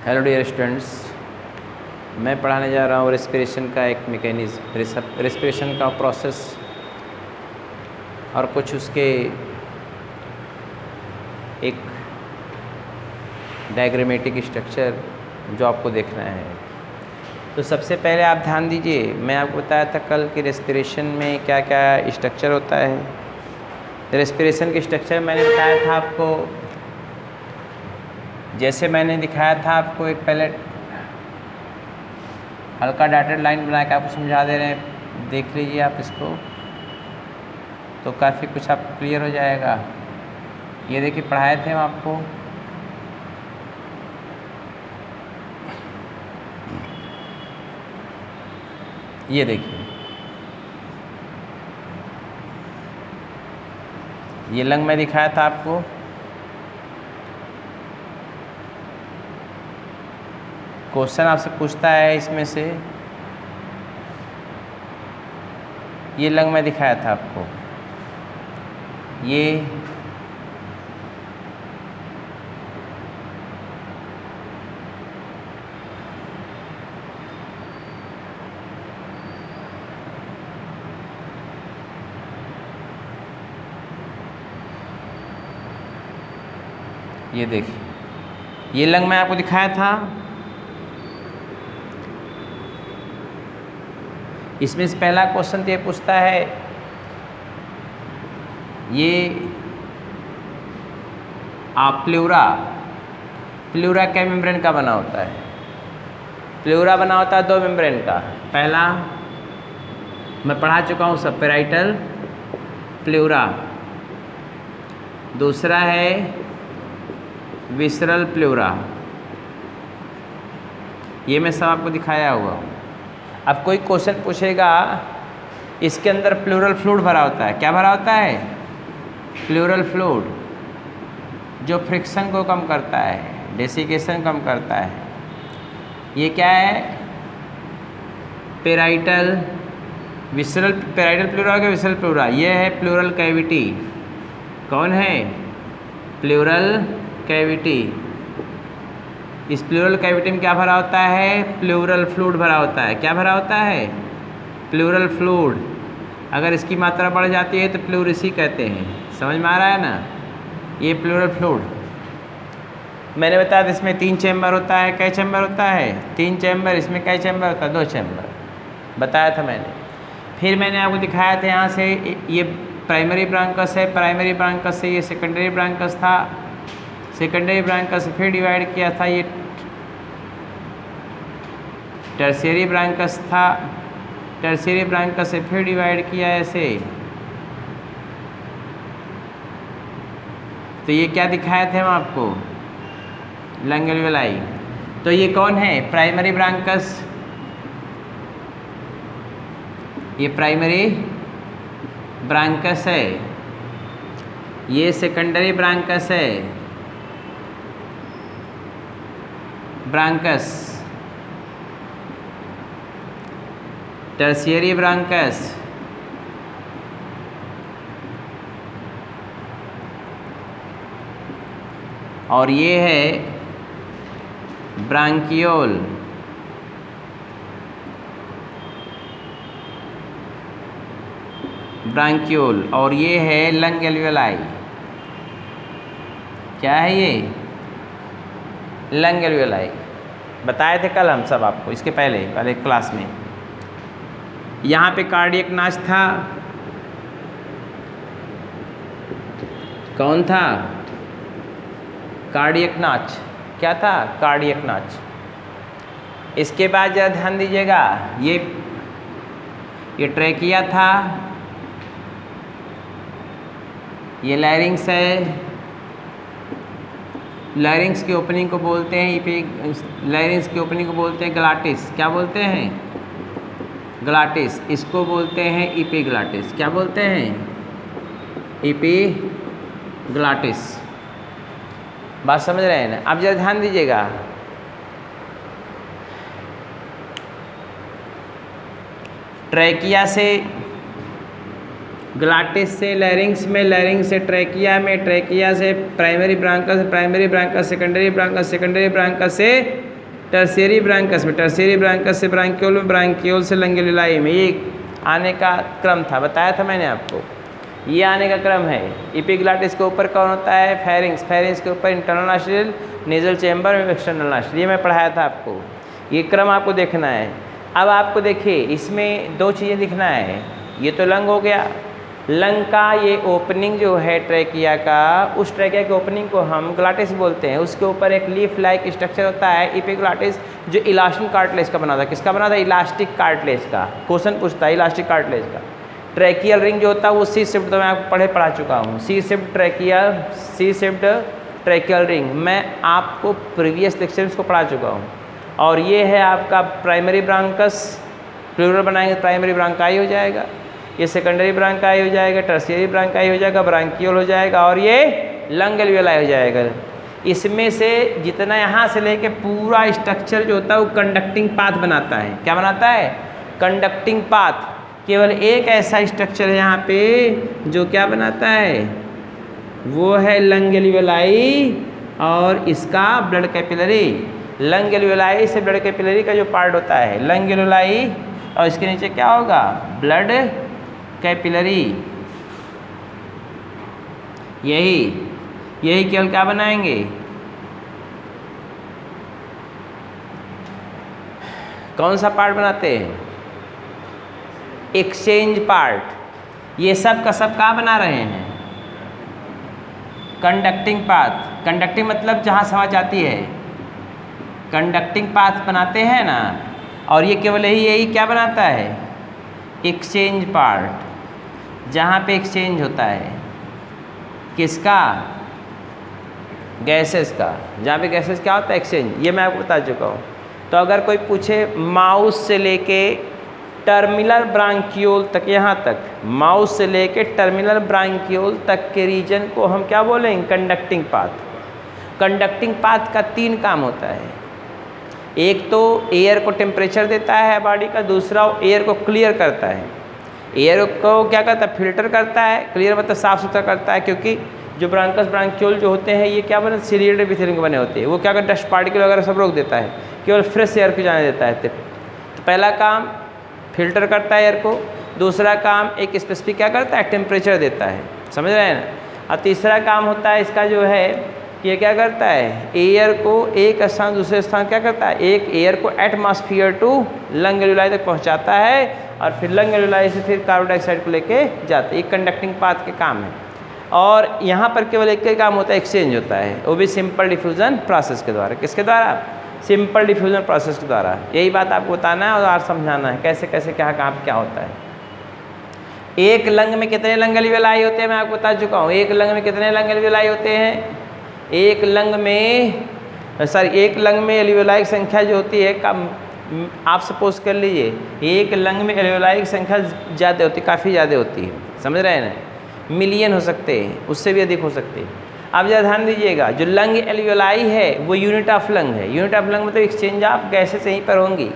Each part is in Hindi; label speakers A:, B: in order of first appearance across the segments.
A: हेलो डियर स्टूडेंट्स, मैं पढ़ाने जा रहा हूँ रेस्पिरेशन का एक मैकेनिज्म, रेस्पिरेशन का प्रोसेस और कुछ उसके एक डायग्रामेटिक स्ट्रक्चर जो आपको देखना है। तो सबसे पहले आप ध्यान दीजिए, मैं आपको बताया था कल कि रेस्पिरेशन में क्या क्या स्ट्रक्चर होता है। रेस्पिरेशन के स्ट्रक्चर मैंने बताया था आपको, जैसे मैंने दिखाया था आपको, एक पहले हल्का डॉटेड लाइन बना के आपको समझा दे रहे हैं, देख लीजिए आप इसको तो काफ़ी कुछ आपको क्लियर हो जाएगा। ये देखिए पढ़ाए थे हम आपको, ये देखिए ये लंग में दिखाया था आपको। क्वेश्चन आपसे पूछता है इसमें से, ये लंग में दिखाया था आपको, ये देखिए ये लंग में आपको दिखाया था। इसमें से पहला क्वेश्चन तो ये पूछता है, ये प्लूरा क्या मेम्ब्रेन का बना होता है? प्लूरा बना होता है दो मेम्ब्रेन का। पहला मैं पढ़ा चुका हूँ सब, पेराइटल प्लूरा। दूसरा है विसरल प्लूरा। ये मैं सब आपको दिखाया हुआ हूँ। अब कोई क्वेश्चन पूछेगा, इसके अंदर प्लूरल फ्लूइड भरा होता है। क्या भरा होता है? प्लूरल फ्लूइड, जो फ्रिक्शन को कम करता है, डेसिकेशन कम करता है। ये क्या है? पेराइटल प्लूरा का विसरल प्लूरा। ये है प्लूरल कैविटी। कौन है? Pleural cavity. इस प्लूरल कैविटी में क्या भरा होता है? प्लूरल फ्लूइड भरा होता है। क्या भरा होता है? Pleural fluid. अगर इसकी मात्रा बढ़ जाती है तो प्लूरिसी कहते हैं। समझ में आ रहा है ना? ये प्लूरल फ्लूइड मैंने बताया था, इसमें 3 चैम्बर होता है। कै चैम्बर होता है? 3 चैम्बर। इसमें कै चैम्बर होता है? 2 चैम्बर बताया था मैंने। फिर मैंने आपको दिखाया था, यहाँ से ये प्राइमरी ब्रांकस है, प्राइमरी ब्रांकस से ये सेकेंडरी ब्रांकस था, सेकेंडरी ब्रांकस से फिर डिवाइड किया था, ये टर्शियरी ब्रांकस था, टर्शियरी ब्रांकस से फिर डिवाइड किया ऐसे। तो ये क्या दिखाए थे हम आपको? Lung alveoli. तो ये कौन है? प्राइमरी ब्रांकस। ये प्राइमरी ब्रांकस है, ये सेकेंडरी ब्रांकस है, ब्रांकस, टर्शियरी ब्रांकस, और ये है ब्रांकियोल। ब्रांकियोल। और ये है लंग एल्वियोलाई। क्या है ये? Lung alveoli. बताए थे कल हम सब आपको, इसके पहले वाले क्लास में। यहाँ पे कार्डियक नाच था। कौन था? कार्डियक नाच। क्या था? कार्डियक नाच। इसके बाद जरा ध्यान दीजिएगा, ये ट्रैकिया था, ये लैरिंग्स है। लैरिंग्स की ओपनिंग को बोलते हैं लैरिंग्स की ओपनिंग को बोलते हैं ग्लाटिस। क्या बोलते हैं? ग्लाटिस। इसको बोलते हैं इपीग्लाटिस। क्या बोलते हैं? इपीग्लाटिस। बात समझ रहे हैं ना? अब जरा ध्यान दीजिएगा, ट्रैकिया से ग्लाटिस से लैरिंग्स में, लैरिंग्स से ट्रैकिया में, ट्रैकिया से प्राइमरी ब्रांकस, प्राइमरी ब्रांकस सेकेंडरी ब्रांकस, सेकेंडरी ब्रांकस से टर्शियरी ब्रांकस में, टर्शियरी ब्रांकस से ब्रांक्यूल में, ब्रांक्यूल से लंग एल्वियोलाई में। ये आने का क्रम था, बताया था मैंने आपको, ये आने का क्रम है। एपिग्लॉटिस के ऊपर कौन होता है? फेरिंग्स, फेरिंग्स के ऊपर इंटरनल नॉस्ट्रिल, नेजल चैम्बर में एक्सटर्नल नॉस्ट्रिल। ये मैं पढ़ाया था आपको, ये क्रम आपको देखना है। अब आपको देखिए इसमें दो चीज़ें दिखना है, ये तो लंग हो गया, लंग का ये ओपनिंग जो है ट्रैकिया का, उस ट्रैकिया के ओपनिंग को हम ग्लॉटिस बोलते हैं। उसके ऊपर एक लीफ लाइक स्ट्रक्चर होता है एपिग्लॉटिस, जो इलास्टिक कार्टिलेज का बना था। किसका बना था? इलास्टिक कार्टिलेज का। क्वेश्चन पूछता है इलास्टिक कार्टिलेज का। ट्रैकियल रिंग जो होता है वो सी शिफ्ट, तो मैं आपको पढ़ा चुका हूँ। सी शिफ्ट ट्रैकियल, सी शिफ्ट ट्रैकियल रिंग मैं आपको प्रीवियस लेक्चर को पढ़ा चुका हूँ। और ये है आपका प्राइमरी ब्रांकस, प्लूरल बनाएंगे प्राइमरी ब्रांकाई हो जाएगा, ये सेकेंडरी ब्रांकाई हो जाएगा, टर्शियरी ब्रांकाई हो जाएगा, ब्रांकियोल हो जाएगा, और ये लंग एल्वियोलाई हो जाएगा। इसमें से जितना यहाँ से लेके पूरा स्ट्रक्चर जो होता है वो कंडक्टिंग पाथ बनाता है। क्या बनाता है? Conducting path. केवल एक ऐसा स्ट्रक्चर है यहाँ पे जो क्या बनाता है, वो है लंग एल्वियोलाई और इसका ब्लड कैपिलरी। लंग एल्वियोलाई से ब्लड कैपिलरी का जो पार्ट होता है, लंग एल्वियोलाई, और इसके नीचे क्या होगा? Blood capillary. यही केवल क्या बनाएंगे? कौन सा पार्ट बनाते हैं? Exchange part. ये सब का सब क्या बना रहे हैं? Conducting path. कंडक्टिंग मतलब जहाँ हवा जाती है, कंडक्टिंग पाथ बनाते हैं ना। और ये केवल यही क्या बनाता है? एक्सचेंज पार्ट, जहाँ पे एक्सचेंज होता है। किसका? गैसेस का। जहाँ पे गैसेस क्या होता है? एक्सचेंज। ये मैं आपको बता चुका हूँ। तो अगर कोई पूछे माउस से लेके टर्मिनल ब्रांकियोल तक, यहाँ तक माउस से लेके टर्मिनल ब्रांकियोल तक के रीजन को हम क्या बोलेंगे? Conducting path. कंडक्टिंग पाथ का 3 काम होता है। एक तो एयर को टेम्परेचर देता है बॉडी का, दूसरा एयर को क्लियर करता है। एयर को क्या करता है? फिल्टर करता है। क्लियर मतलब साफ़ सुथरा करता है, क्योंकि जो ब्रांकस ब्रांक्यूल जो होते हैं ये क्या बने? सीलिएटेड एपिथेलियम के बने होते हैं। वो क्या करता है? डस्ट पार्टिकल वगैरह सब रोक देता है, केवल फ्रेश एयर को जाने देता है। तो पहला काम फिल्टर करता है एयर को, दूसरा काम एक स्पेसिफिक क्या करता है? टेम्परेचर देता है। समझ रहे हैं ना? और तीसरा काम होता है इसका जो है कि ये क्या करता है? एयर को एक स्थान दूसरे स्थान क्या करता है? एक एयर को एटमॉस्फेयर टू लंग एल्वियोलाई तक पहुंचाता है, और फिर लंग एल्वियोलाई से फिर कार्बन डाइऑक्साइड को लेके जाते हैं। एक कंडक्टिंग पाथ के काम है। और यहाँ पर केवल एक ही काम होता है, एक्सचेंज होता है, वो भी सिंपल डिफ्यूजन प्रोसेस के द्वारा। किसके द्वारा? सिंपल डिफ्यूजन प्रोसेस के द्वारा। यही बात आपको बताना है और समझाना है कैसे कैसे क्या काम क्या होता है। एक लंग में कितने लंग एल्वियोलाई होते हैं मैं आपको बता चुका हूँ। एक लंग में कितने लंग एल्वियोलाई होते हैं? एक लंग में एल्वियोलाई की संख्या जो होती है कम, आप सपोज कर लीजिए एक लंग में एल्वियोलाई की संख्या ज़्यादा होती है, काफ़ी ज़्यादा होती है। समझ रहे हैं ना? मिलियन हो सकते हैं, उससे भी अधिक हो सकते हैं। आप ज़रा ध्यान दीजिएगा, जो लंग एल्वियोलाई है वो यूनिट ऑफ लंग है। यूनिट ऑफ लंग मतलब एक्सचेंज ऑफ गैसेस यहीं पर होंगी।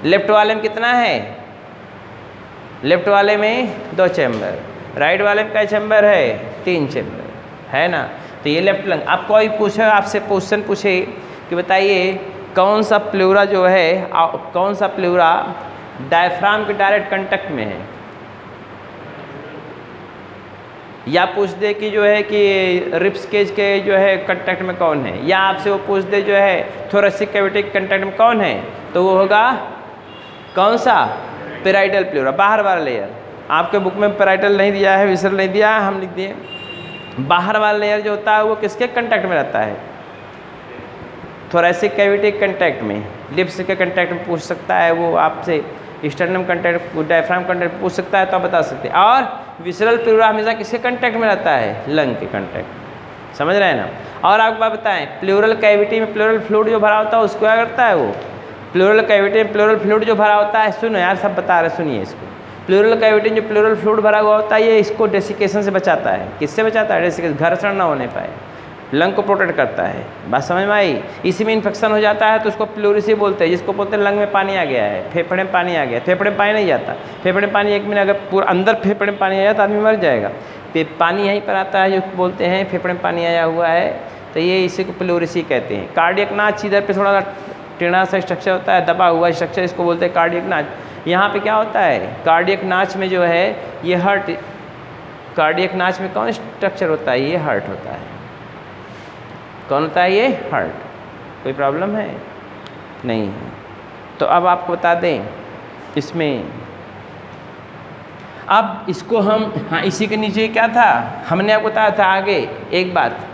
A: लेफ्ट वाले में कितना है? लेफ्ट वाले में 2 चैम्बर, राइट वाले में क्या चैम्बर है? 3 चैम्बर, है ना? तो ये लेफ्ट लंग। आप कोई पूछे, आपसे क्वेश्चन पूछे कि बताइए कौन सा प्लूरा जो है, कौन सा प्लूरा डायफ्राम के डायरेक्ट कांटेक्ट में है, या पूछ दे कि जो है कि रिब्स केज के जो है कांटेक्ट में कौन है, या आपसे वो पूछ दे जो है थोरेसिक कैविटी के कांटेक्ट में कौन है, तो वो होगा कौन सा? पेराइटल प्लूरा, बाहर वाला लेयर। आपके बुक में पेराइटल नहीं दिया है, विसरल नहीं दिया है, हम लिख दिए। बाहर वाला लेयर जो होता है वो किसके कांटेक्ट में रहता है? थोरेसिक कैविटी के कांटेक्ट में। लिप्स के कांटेक्ट में पूछ सकता है वो आपसे, स्टर्नम कांटेक्ट, डायफ्राम कांटेक्ट पूछ सकता है, तो आप बता सकते हैं। और विसरल प्लूरा हमेशा किसके कांटेक्ट में रहता है? लंग के कांटेक्ट। समझ रहे हैं ना? और आपको बात बताएं, प्लूरल कैविटी में प्लूरल फ्लूइड जो भरा होता है उसको क्या करता है? वो प्लूरल कैविटी में प्लूरल फ्लूइड जो भरा होता है, सुनो यार सब बता रहे, सुनिए इसको। प्लूरल कैविटी में जो प्लूरल फ्लूइड भरा हुआ होता है ये इसको डेसिकेशन से बचाता है। किससे बचाता है? डेसिकेशन, घर्षण ना होने पाए, लंग को प्रोटेक्ट करता है। बात समझ में आई? इसी में इन्फेक्शन हो जाता है तो उसको प्लूरिसी बोलते हैं, जिसको बोलते हैं लंग में पानी आ गया है, फेफड़े में पानी आ गया। फेफड़े में पानी नहीं जाता, फेफड़े में पानी 1 मिनट अगर पूरा अंदर फेफड़े में पानी आ जाए तो आदमी मर जाएगा। पानी यहीं पर आता है जो बोलते हैं फेफड़े में पानी आया हुआ है, तो तो ये इसी को प्लूरेसी कहते हैं। कार्डियक नाच इधर पे थोड़ा टेढ़ा सा स्ट्रक्चर होता है, दबा हुआ स्ट्रक्चर, इसको बोलते हैं कार्डियक नाच। यहाँ पे क्या होता है, कार्डियक नाच में जो है ये हार्ट, कार्डियक नाच में कौन स्ट्रक्चर होता है, ये हार्ट होता है। कौन होता है, ये हार्ट। कोई प्रॉब्लम है नहीं है। तो अब आपको बता दें इसमें, अब इसको हम, हाँ इसी के नीचे क्या था, हमने आपको बताया था आगे एक बात,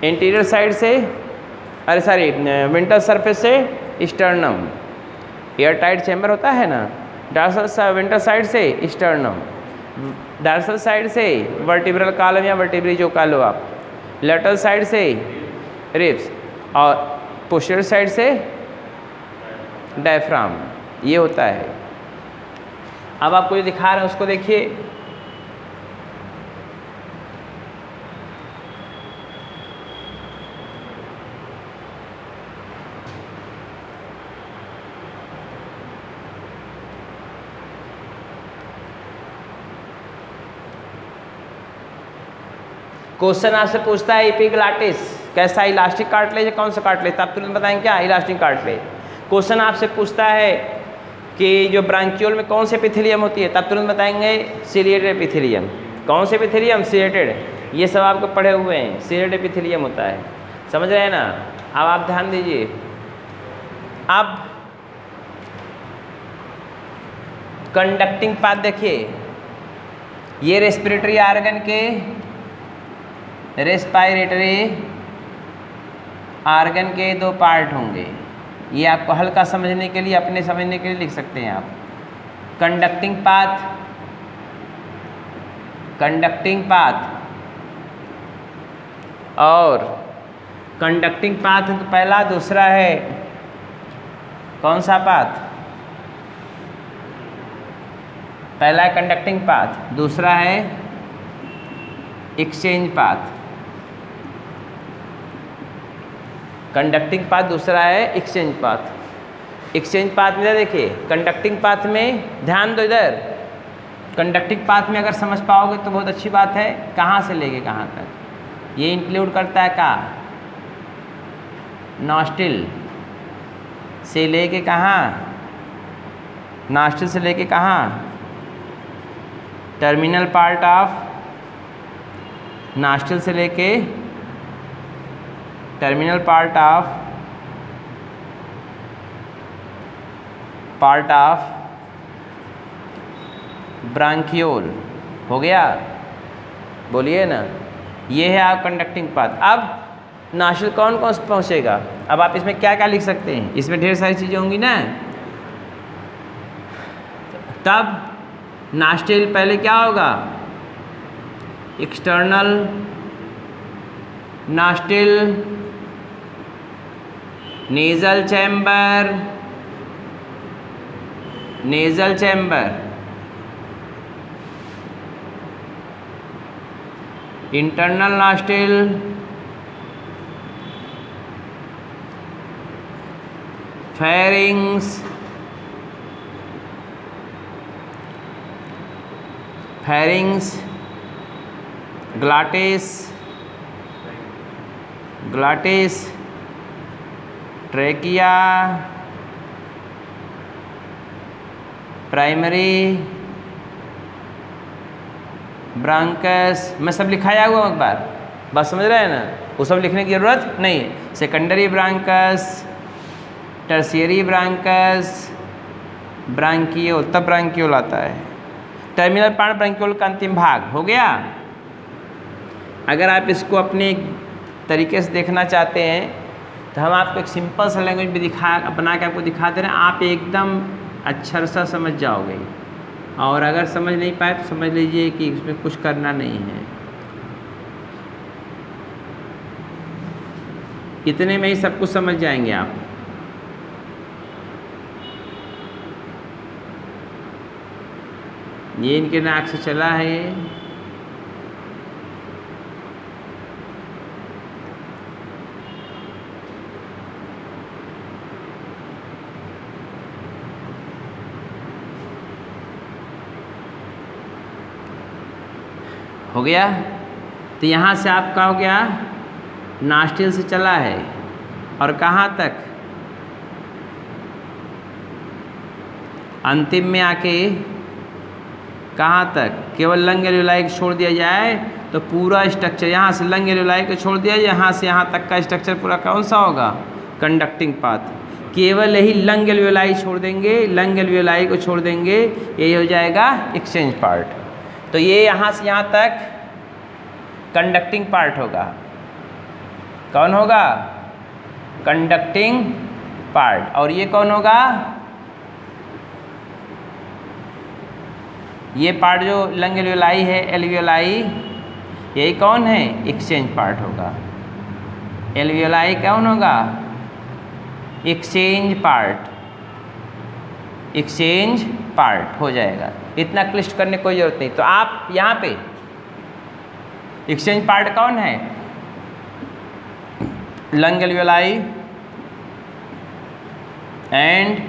A: इंटीरियर साइड से, अरे सॉरी, विंटर सरफेस से स्टर्नम, एयर टाइट चैम्बर होता है ना, डॉर्सल विंटर साइड से स्टर्नम, डॉर्सल साइड से वर्टिब्रल कॉलम या वर्टिब्री जो कह लो आप, लेटरल साइड से रिब्स, और पोस्टीरियर साइड से डायफ्राम, ये होता है। अब आपको जो दिखा रहे हैं उसको देखिए, क्वेश्चन आपसे पूछता है एपिग्लॉटिस कैसा, इलास्टिक कार्टिलेज है, कौन सा कार्टिलेज, आप तुरंत बताएंगे क्या, इलास्टिक कार्टिलेज। क्वेश्चन आपसे पूछता है कि जो ब्रांकियोल में कौन से एपिथेलियम होती है, तब तुरंत बताएंगे सिलिएटेड एपिथेलियम। कौन से एपिथेलियम, सिलिएटेड, ये सब आपको पढ़े हुए हैं, सिलिएटेड एपिथेलियम होता है, समझ रहे हैं ना। अब आप ध्यान दीजिए, अब कंडक्टिंग पाथ देखिए, ये रेस्पिरेटरी ऑर्गन के, रेस्पिरेटरी ऑर्गन के दो पार्ट होंगे, ये आपको हल्का समझने के लिए, अपने समझने के लिए लिख सकते हैं आप। कंडक्टिंग पाथ, कंडक्टिंग पाथ, और कंडक्टिंग पाथ तो पहला, दूसरा है कौन सा पाथ, पहला है कंडक्टिंग पाथ, दूसरा है एक्सचेंज पाथ। कंडक्टिंग पाथ दूसरा है एक्सचेंज पाथ। एक्सचेंज पाथ में देखिए, कंडक्टिंग पाथ में ध्यान दो, इधर कंडक्टिंग पाथ में अगर समझ पाओगे तो बहुत अच्छी बात है, कहाँ से लेके कहाँ तक, ये इंक्लूड करता है का, नॉस्टिल से लेके कहाँ, नॉस्टिल से लेके कहाँ, टर्मिनल पार्ट ऑफ नॉस्टिल से लेके टर्मिनल पार्ट ऑफ ब्रांकियोल, हो गया, बोलिए ना, ये है आप कंडक्टिंग पाथ। अब नॉस्टिल कौन कौन से पहुँचेगा, अब आप इसमें क्या क्या लिख सकते हैं, इसमें ढेर सारी चीज़ें होंगी ना। तब नॉस्टिल पहले क्या होगा, external nostril, nasal chamber, nasal chamber, internal nostril, pharynx, pharynx, glottis, glottis, trachea, primary bronchus, मैं सब लिखाया हुआ एक बार, बात समझ रहे हैं ना, वो सब लिखने की ज़रूरत नहीं है। सेकेंडरी ब्रांकस, टर्शियरी ब्रांकस, ब्रांकियोल, तब ब्रांकियोल आता है, टर्मिनल पार्ट ब्रांकियोल का अंतिम भाग, हो गया। अगर आप इसको अपने तरीके से देखना चाहते हैं तो हम आपको एक सिंपल सा लैंग्वेज में बना के आपको दिखा दे रहे हैं, आप एकदम अच्छा सा समझ जाओगे। और अगर समझ नहीं पाए तो समझ लीजिए कि इसमें कुछ करना नहीं है, इतने में ही सब कुछ समझ जाएंगे आप। ये इनके नाक से चला है, ये हो गया। तो यहाँ से आपका हो गया नास्टिल से चला है और कहाँ तक, अंतिम में आके कहाँ तक, केवल लंग एल्वियोलाई को छोड़ दिया जाए तो पूरा स्ट्रक्चर, यहाँ से लंग एल्वियोलाई को छोड़ दिया, यहाँ से यहाँ तक का स्ट्रक्चर पूरा कौन सा होगा, कंडक्टिंग पाथ। केवल यही लंग एल्वियोलाई छोड़ देंगे, लंग एल्वियोलाई को छोड़ देंगे, यही हो जाएगा एक्सचेंज पार्ट। तो ये यहाँ से यहाँ तक कंडक्टिंग पार्ट होगा, कौन होगा, कंडक्टिंग पार्ट। और ये कौन होगा, ये पार्ट जो लंग एल्वियोलाई है, एल्वियोलाई, यही कौन है, एक्सचेंज पार्ट होगा। एल्वियोलाई कौन होगा, एक्सचेंज पार्ट, एक्सचेंज पार्ट हो जाएगा। इतना क्लिष्ट करने की कोई जरूरत नहीं। तो आप यहाँ पे एक्सचेंज पार्ट कौन है, lung alveoli and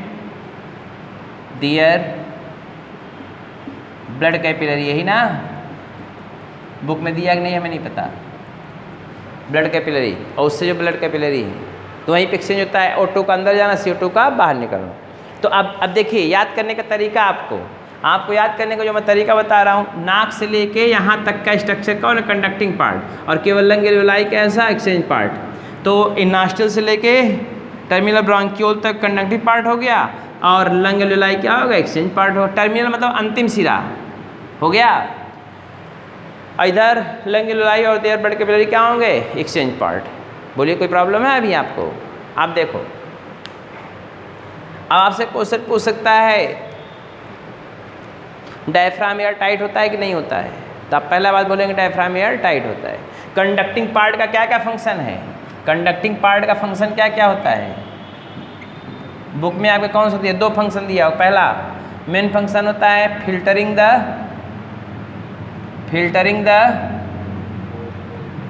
A: their blood capillary, यही ना, बुक में दिया कि नहीं हमें नहीं पता, ब्लड कैपिलरी, और उससे जो ब्लड कैपिलरी है तो वहीं पे एक्सचेंज होता है, O2 का अंदर जाना, CO2 का बाहर निकलना। तो अब देखिए याद करने का तरीका, आपको याद करने का जो मैं तरीका बता रहा हूँ, नाक से लेके यहाँ तक का स्ट्रक्चर कौन है, कंडक्टिंग पार्ट, और केवल लंग एल्वियोलाई कैसा, एक्सचेंज पार्ट। तो इन नॉस्ट्रिल से लेके टर्मिनल ब्रोंकियोल तक कंडक्टिंग पार्ट हो गया, और लंग एल्वियोलाई क्या होगा, एक्सचेंज पार्ट हो। टर्मिनल मतलब अंतिम सिरा हो गया, इधर लंग एल्वियोलाई और देयर ब्लड कैपिलरी क्या होंगे, एक्सचेंज पार्ट। बोलिए कोई प्रॉब्लम है अभी आपको। आप देखो, अब आपसे क्वेश्चन पूछ सकता है डायफ्राम एयर टाइट होता है कि नहीं होता है, तो आप पहला बात बोलेंगे डायफ्राम एयर टाइट होता है। कंडक्टिंग पार्ट का क्या क्या फंक्शन है, कंडक्टिंग पार्ट का फंक्शन क्या क्या होता है, बुक में आपके कौन सा दिया, दो फंक्शन दिया हो। पहला मेन फंक्शन होता है फिल्टरिंग द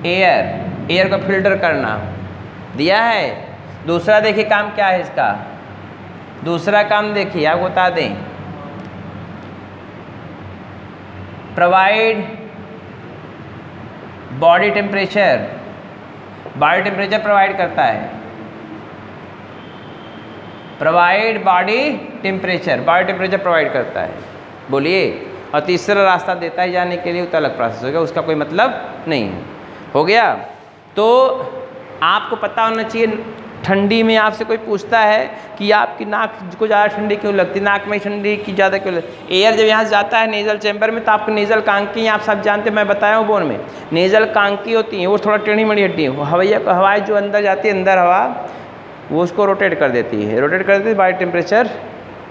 A: एयर को फिल्टर करना, दिया है। दूसरा देखिए काम क्या है इसका, दूसरा काम देखिए आपको बता दें, प्रोवाइड बॉडी टेम्परेचर प्रोवाइड करता है, प्रोवाइड बॉडी टेम्परेचर प्रोवाइड करता है। बोलिए, और तीसरा रास्ता देता है जाने के लिए, वो तो अलग प्रोसेस हो गया, उसका कोई मतलब नहीं है। हो गया। तो आपको पता होना चाहिए, ठंडी में आपसे कोई पूछता है कि आपकी नाक को ज़्यादा ठंडी क्यों लगती, नाक में ठंडी की ज़्यादा क्यों लगती। एयर जब यहाँ से जाता है नेज़ल चैम्बर में, तो आपको नेज़ल कांकी, आप सब जानते हैं, मैं बताया हूँ बोन में नेज़ल कांकी होती है, वो थोड़ा टेढ़ी मड़ी हड्डी है, हवाएं जो अंदर जाती है, अंदर हवा वो उसको रोटेट कर देती है, बॉडी टेम्परेचर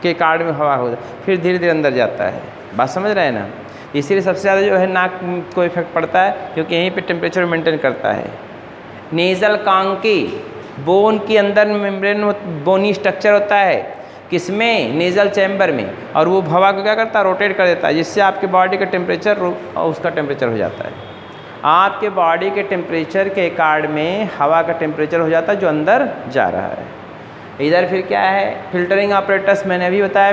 A: के कार्ड में हवा हो, फिर धीरे धीरे अंदर जाता है। बात समझ रहे हैं ना। इसीलिए सबसे ज़्यादा जो है नाक को इफेक्ट पड़ता है, क्योंकि यहीं पे टेम्परेचर मेंटेन करता है। नेज़ल कांकी, बोन के अंदर मेम्ब्रेन बोनी स्ट्रक्चर होता है, किसमें, नेज़ल चैम्बर में, और वो हवा को क्या करता है, रोटेट कर देता है, जिससे आपके बॉडी का टेम्परेचर उसका टेम्परेचर हो जाता है। आपके बॉडी के टेम्परेचर के कार्ड में हवा का टेम्परेचर हो जाता है जो अंदर जा रहा है। इधर फिर क्या है, फिल्टरिंग ऑपरेटर्स, मैंने अभी बताया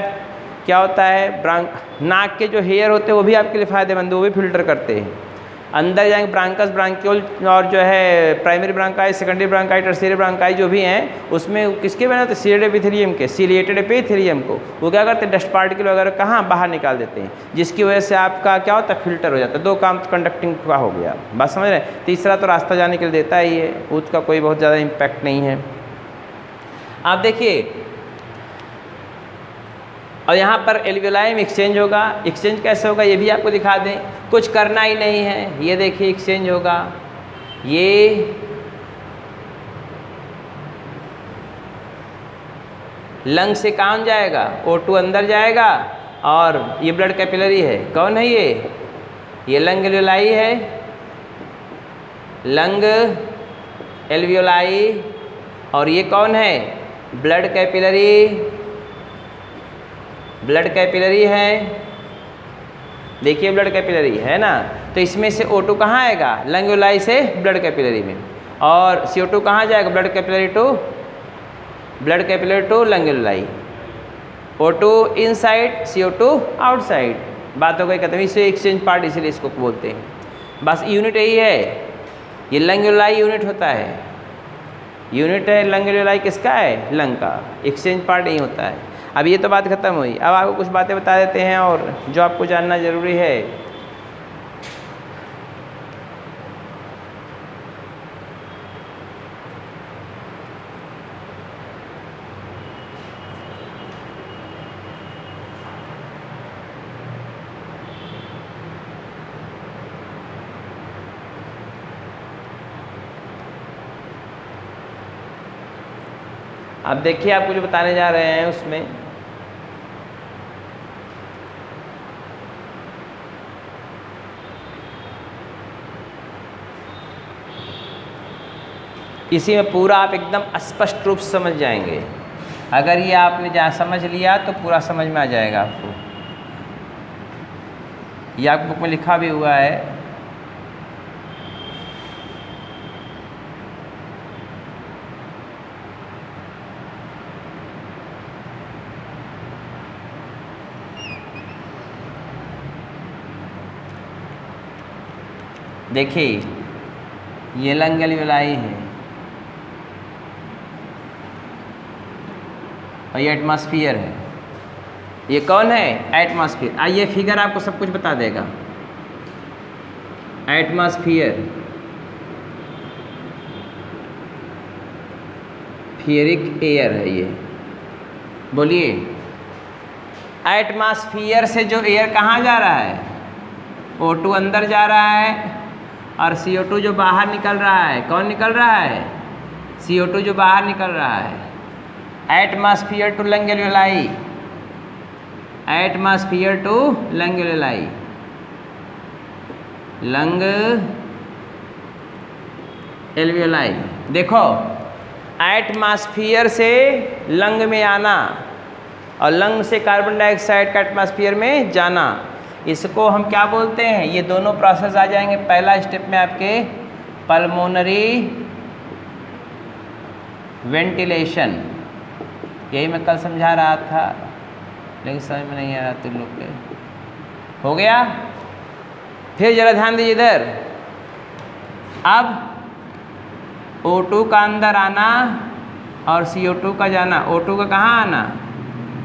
A: क्या होता है। नाक के जो हेयर होते हैं वो भी आपके लिए फ़ायदेमंद है, वो भी फिल्टर करते हैं। अंदर जाएंगे ब्रांकस, ब्रांक्यूल, और जो है primary bronchi, secondary bronchi, tertiary bronchi जो भी हैं, उसमें किसके बनाते हैं, सीलेटेड एपिथेलियम के, सीलिएटेड एपिथेलियम को वो क्या करते हैं, डस्ट पार्टिकल वगैरह कहाँ बाहर निकाल देते हैं, जिसकी वजह से आपका क्या होता है, फिल्टर हो जाता है। दो काम कंडक्टिंग का हो गया, बात समझ रहे हैं। तीसरा तो रास्ता जाने के लिए देता ही है, उसका कोई बहुत ज़्यादा इम्पैक्ट नहीं है। आप देखिए, और यहाँ पर एल्वियोलाई में एक्सचेंज होगा। एक्सचेंज कैसे होगा ये भी आपको दिखा दें, कुछ करना ही नहीं है। ये देखिए एक्सचेंज होगा, ये लंग से कहाँ जाएगा, O2 अंदर जाएगा, और ये ब्लड कैपिलरी है, कौन है ये लंग एल्वियोलाई है, लंग एल्वियोलाई, और ये कौन है, ब्लड कैपिलरी है। देखिए ब्लड कैपिलरी है ना, तो इसमें से O2 कहाँ आएगा, लंग एल्वियोलाई से ब्लड कैपिलरी में, और CO2 कहाँ जाएगा, blood capillary to lung alveoli. O2 inside, CO2 outside. बात हो गई खत्म। इसे एक्सचेंज पार्ट इसीलिए इसको बोलते हैं। बस यूनिट यही है, ये लंग एल्वियोलाई यूनिट होता है, यूनिट है लंग एल्वियोलाई किसका है, लंग का, एक्सचेंज पार्ट यही होता है। अब ये तो बात खत्म हुई, अब आपको कुछ बातें बता देते हैं और जो आपको जानना ज़रूरी है। अब देखिए आपको जो बताने जा रहे हैं उसमें इसी में पूरा आप एकदम स्पष्ट रूप से समझ जाएंगे। अगर ये आपने जहाँ समझ लिया तो पूरा समझ में आ जाएगा आपको। ये आपकी बुक में लिखा भी हुआ है। देखिए ये लंग एल्वियोलाई है और ये एटमॉस्फेयर है। ये कौन है, एटमॉस्फेयर। आइए फिगर आपको सब कुछ बता देगा। एटमॉस्फेयर, फियरिक एयर है ये। बोलिए, एटमॉस्फेयर से जो एयर कहाँ जा रहा है, O2 अंदर जा रहा है और CO2 जो बाहर निकल रहा है, कौन निकल रहा है, CO2 जो बाहर निकल रहा है। Atmosphere to lung alveoli, atmosphere to lung alveoli, lung alveoli. देखो, एटमॉस्फेयर से लंग में आना और लंग से कार्बन डाइऑक्साइड का एटमॉस्फेयर में जाना, इसको हम क्या बोलते हैं, ये दोनों प्रोसेस आ जाएंगे पहला स्टेप में आपके पल्मोनरी वेंटिलेशन। यही मैं कल समझा रहा था लेकिन समझ में नहीं आ रहा तुम लोग के। हो गया। फिर जरा ध्यान दीजिए इधर। अब O2 का अंदर आना और CO2 का जाना। O2 का कहाँ आना,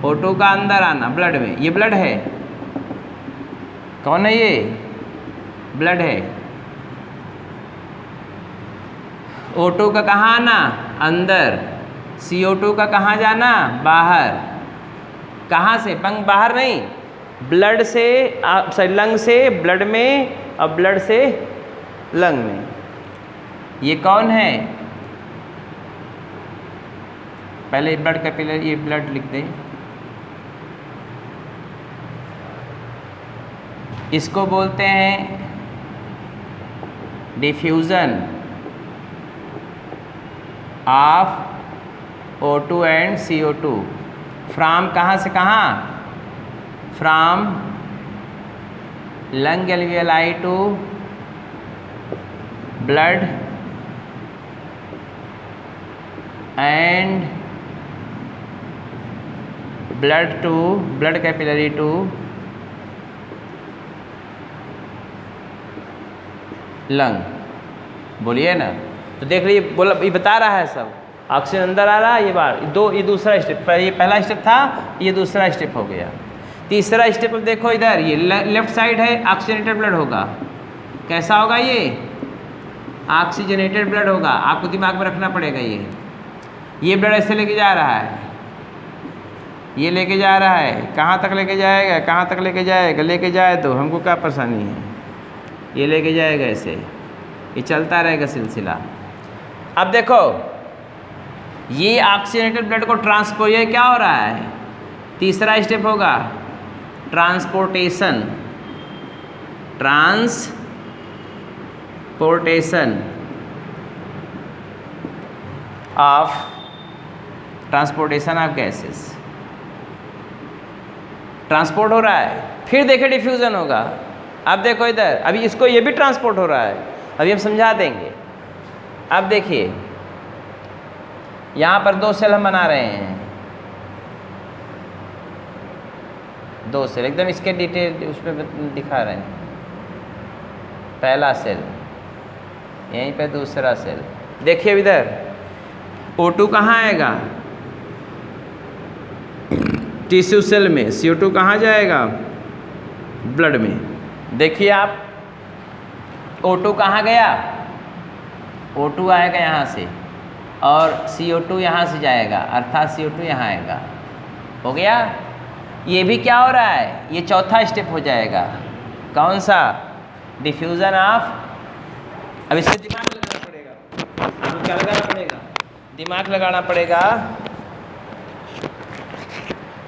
A: O2 का अंदर आना ब्लड में। ये ब्लड है, कौन है ये, ब्लड है। O2 का कहाँ आना, अंदर। CO2 का कहाँ जाना, बाहर। कहाँ से, बंग बाहर नहीं, ब्लड से लंग से ब्लड में और ब्लड से लंग में। ये कौन है, पहले ब्लड कैपिलरी, ये ब्लड लिख दें। इसको बोलते हैं diffusion of O2 and CO2 from कहाँ से कहाँ, from lung alveoli to blood and blood to blood capillary to lung. बोलिए ना। तो देख लीजिए, बोला ये बता रहा है सब। ऑक्सीजन अंदर आ रहा है, ये बार दो, ये दूसरा स्टेप। ये पहला स्टेप था, ये दूसरा स्टेप हो गया। तीसरा स्टेप देखो इधर, ये लेफ्ट साइड है, ऑक्सीजनेटेड ब्लड होगा। कैसा होगा ये, ऑक्सीजनेटेड ब्लड होगा। आपको दिमाग में रखना पड़ेगा। ये ब्लड ऐसे लेके जा रहा है, ये लेके जा रहा है। कहाँ तक लेके जाएगा, कहाँ तक लेके जाएगा, लेके जाए तो हमको क्या परेशानी है। ये लेके जाएगा ऐसे, ये चलता रहेगा सिलसिला। अब देखो, ये ऑक्सीजनेटेड ब्लड को ट्रांसपोर्ट, ये क्या हो रहा है, तीसरा स्टेप होगा transportation. Transportation of gases. Transport हो रहा है। फिर देखे डिफ्यूज़न होगा। अब देखो इधर, अभी इसको ये भी ट्रांसपोर्ट हो रहा है, अभी हम समझा देंगे। अब देखिए, यहाँ पर दो सेल हम बना रहे हैं, दो सेल एकदम इसके डिटेल उसमें दिखा रहे हैं। पहला सेल यहीं पे दूसरा सेल। देखिए इधर O2 कहाँ आएगा, टिश्यू सेल में। CO2 कहाँ जाएगा, ब्लड में। देखिए आप O2 कहाँ गया, O2 आएगा यहाँ से और CO2 यहाँ से जाएगा, अर्थात CO2 यहाँ आएगा। हो गया। ये भी क्या हो रहा है, ये चौथा स्टेप हो जाएगा। कौन सा, डिफ्यूज़न ऑफ। अब इससे दिमाग लगाना पड़ेगा, आपको क्या लगाना पड़ेगा, दिमाग लगाना पड़ेगा।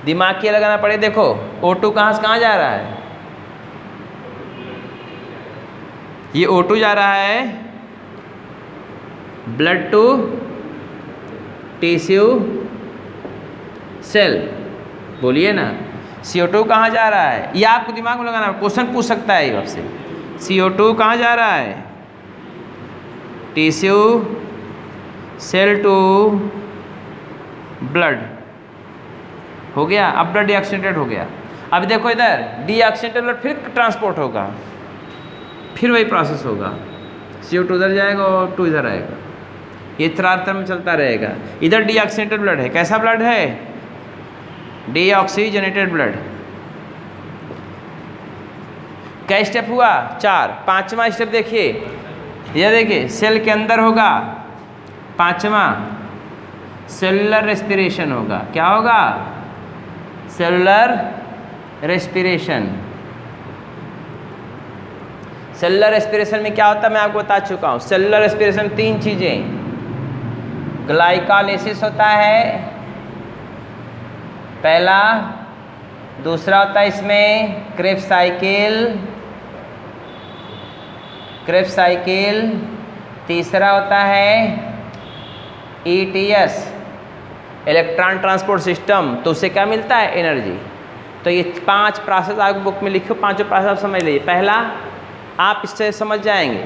A: दिमाग क्या लगाना पड़ेगा, देखो O2 कहाँ से कहाँ जा रहा है, ये O2 जा रहा है ब्लड टू टिश्यू सेल। बोलिए ना, CO2 कहाँ जा रहा है, ये आपको दिमाग में लगाना, क्वेश्चन पूछ सकता है ये आपसे। CO2 कहाँ जा रहा है, टिश्यू सेल टू ब्लड। हो गया। अब ब्लड डीऑक्सीजनेटेड हो गया। अब देखो इधर डीऑक्सीजनेटेड ब्लड फिर ट्रांसपोर्ट होगा, फिर वही प्रोसेस होगा। CO2 उधर जाएगा और O2 इधर आएगा, ये त्रिरात्र में चलता रहेगा। इधर डीऑक्सीजनेटेड ब्लड है, कैसा ब्लड है, डीऑक्सीजनेटेड ब्लड। क्या स्टेप हुआ, 4। पांचवा स्टेप देखिए, यह देखिए सेल के अंदर होगा, पांचवा सेलुलर रेस्पिरेशन होगा। क्या होगा, सेलुलर रेस्पिरेशन। सेलुलर रेस्पिरेशन में क्या होता है मैं आपको बता चुका हूँ। सेलुलर रेस्पिरेशन 3 चीज़ें, ग्लाइकोलाइसिस होता है पहला, दूसरा होता है इसमें क्रेब्स साइकिल, तीसरा होता है ETS, इलेक्ट्रॉन ट्रांसपोर्ट सिस्टम। तो उससे क्या मिलता है, एनर्जी। तो ये 5 प्रोसेस आपको बुक में लिखो, 5 प्रोसेस आप समझ लीजिए। पहला आप इससे समझ जाएंगे,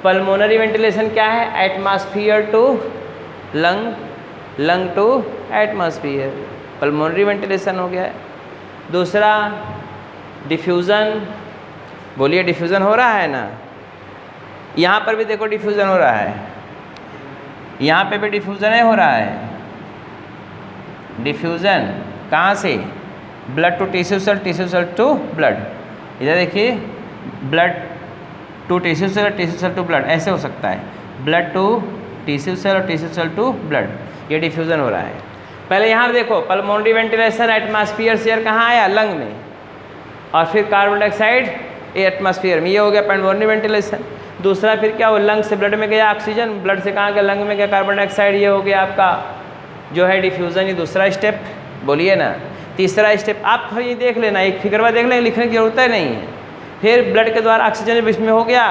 A: पल्मोनरी वेंटिलेशन क्या है, atmosphere to lung, lung to atmosphere, pulmonary ventilation हो गया है। दूसरा डिफ्यूज़न, बोलिए डिफ्यूज़न हो रहा है ना, यहाँ पर भी देखो डिफ्यूज़न हो रहा है, यहाँ पे भी डिफ्यूज़न हो रहा है। डिफ्यूज़न कहाँ से, blood to tissue cell, tissue cell to blood. इधर देखिए blood to tissue cell, tissue cell to blood, ऐसे हो सकता है, ब्लड टू टिश्यू सेल और टिश्यू सेल टू ब्लड, ये डिफ्यूज़न हो रहा है। पहले यहाँ देखो पल्मोनरी वेंटिलेशन, एटमॉस्फेयर से एयर कहाँ आया, लंग में, और फिर कार्बन डाइऑक्साइड एटमॉस्फेयर में, ये हो गया पल्मोनरी वेंटिलेशन। दूसरा फिर क्या हो, लंग से ब्लड में गया ऑक्सीजन, ब्लड से कहाँ गया, लंग में गया कार्बन डाइऑक्साइड, ये हो गया आपका जो है डिफ्यूज़न, ये दूसरा स्टेप। बोलिए ना, तीसरा स्टेप आप ये देख लेना, एक फिगरवा देख लेना, लिखने की जरूरत नहीं है। फिर ब्लड के द्वारा ऑक्सीजन इसमें हो गया,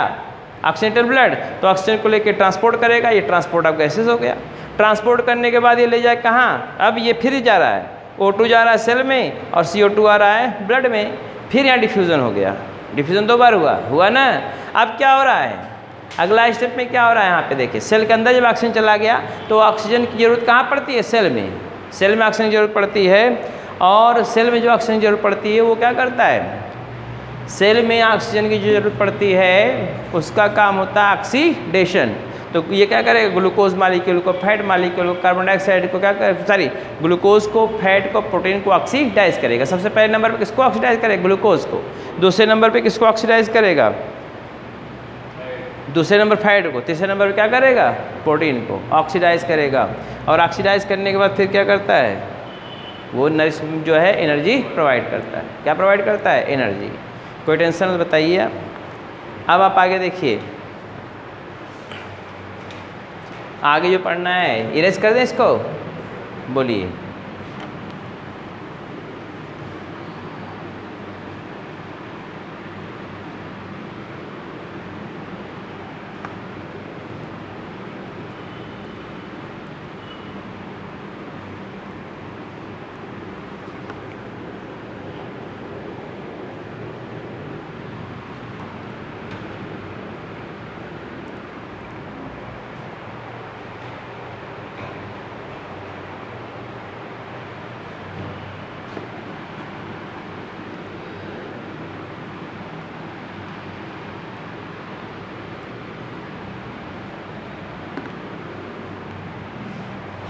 A: ऑक्सीजनेटेड ब्लड, तो ऑक्सीजन को लेकर ट्रांसपोर्ट करेगा, ये ट्रांसपोर्ट ऑफ गैसेज हो गया। ट्रांसपोर्ट करने के बाद ये ले जाए कहाँ, अब ये फिर जा रहा है, O2 जा रहा है सेल में और CO2 आ रहा है ब्लड में, फिर यहाँ डिफ्यूज़न हो गया। डिफ्यूज़न 2 बार हुआ ना। अब क्या हो रहा है, अगला स्टेप में क्या हो रहा है, यहाँ पे देखिए सेल के अंदर जब ऑक्सीजन चला गया तो ऑक्सीजन की ज़रूरत कहाँ पड़ती है, सेल में। सेल में ऑक्सीजन की ज़रूरत पड़ती है, और सेल में जो ऑक्सीजन की ज़रूरत पड़ती है वो क्या करता है, सेल में ऑक्सीजन की जो ज़रूरत पड़ती है उसका काम होता है ऑक्सीडेशन। तो ये क्या करेगा, ग्लूकोज मालिक्यूल को, फैट मालिक्यूल को, कार्बन डाइऑक्साइड को क्या कर, ग्लूकोज को, फैट को, प्रोटीन को ऑक्सीडाइज करेगा। सबसे पहले नंबर पे किसको ऑक्सीडाइज करेगा, ग्लूकोज को। दूसरे नंबर पे किसको ऑक्सीडाइज करेगा, दूसरे नंबर फैट को। तीसरे नंबर पे क्या करेगा, प्रोटीन को ऑक्सीडाइज करेगा। और ऑक्सीडाइज करने के बाद फिर क्या करता है, वो नरिश जो है एनर्जी प्रोवाइड करता है। क्या प्रोवाइड करता है, एनर्जी। कोई टेंशन मत बताइए। अब आप आगे देखिए, आगे जो पढ़ना है, इरेज कर दें इसको, बोलिए।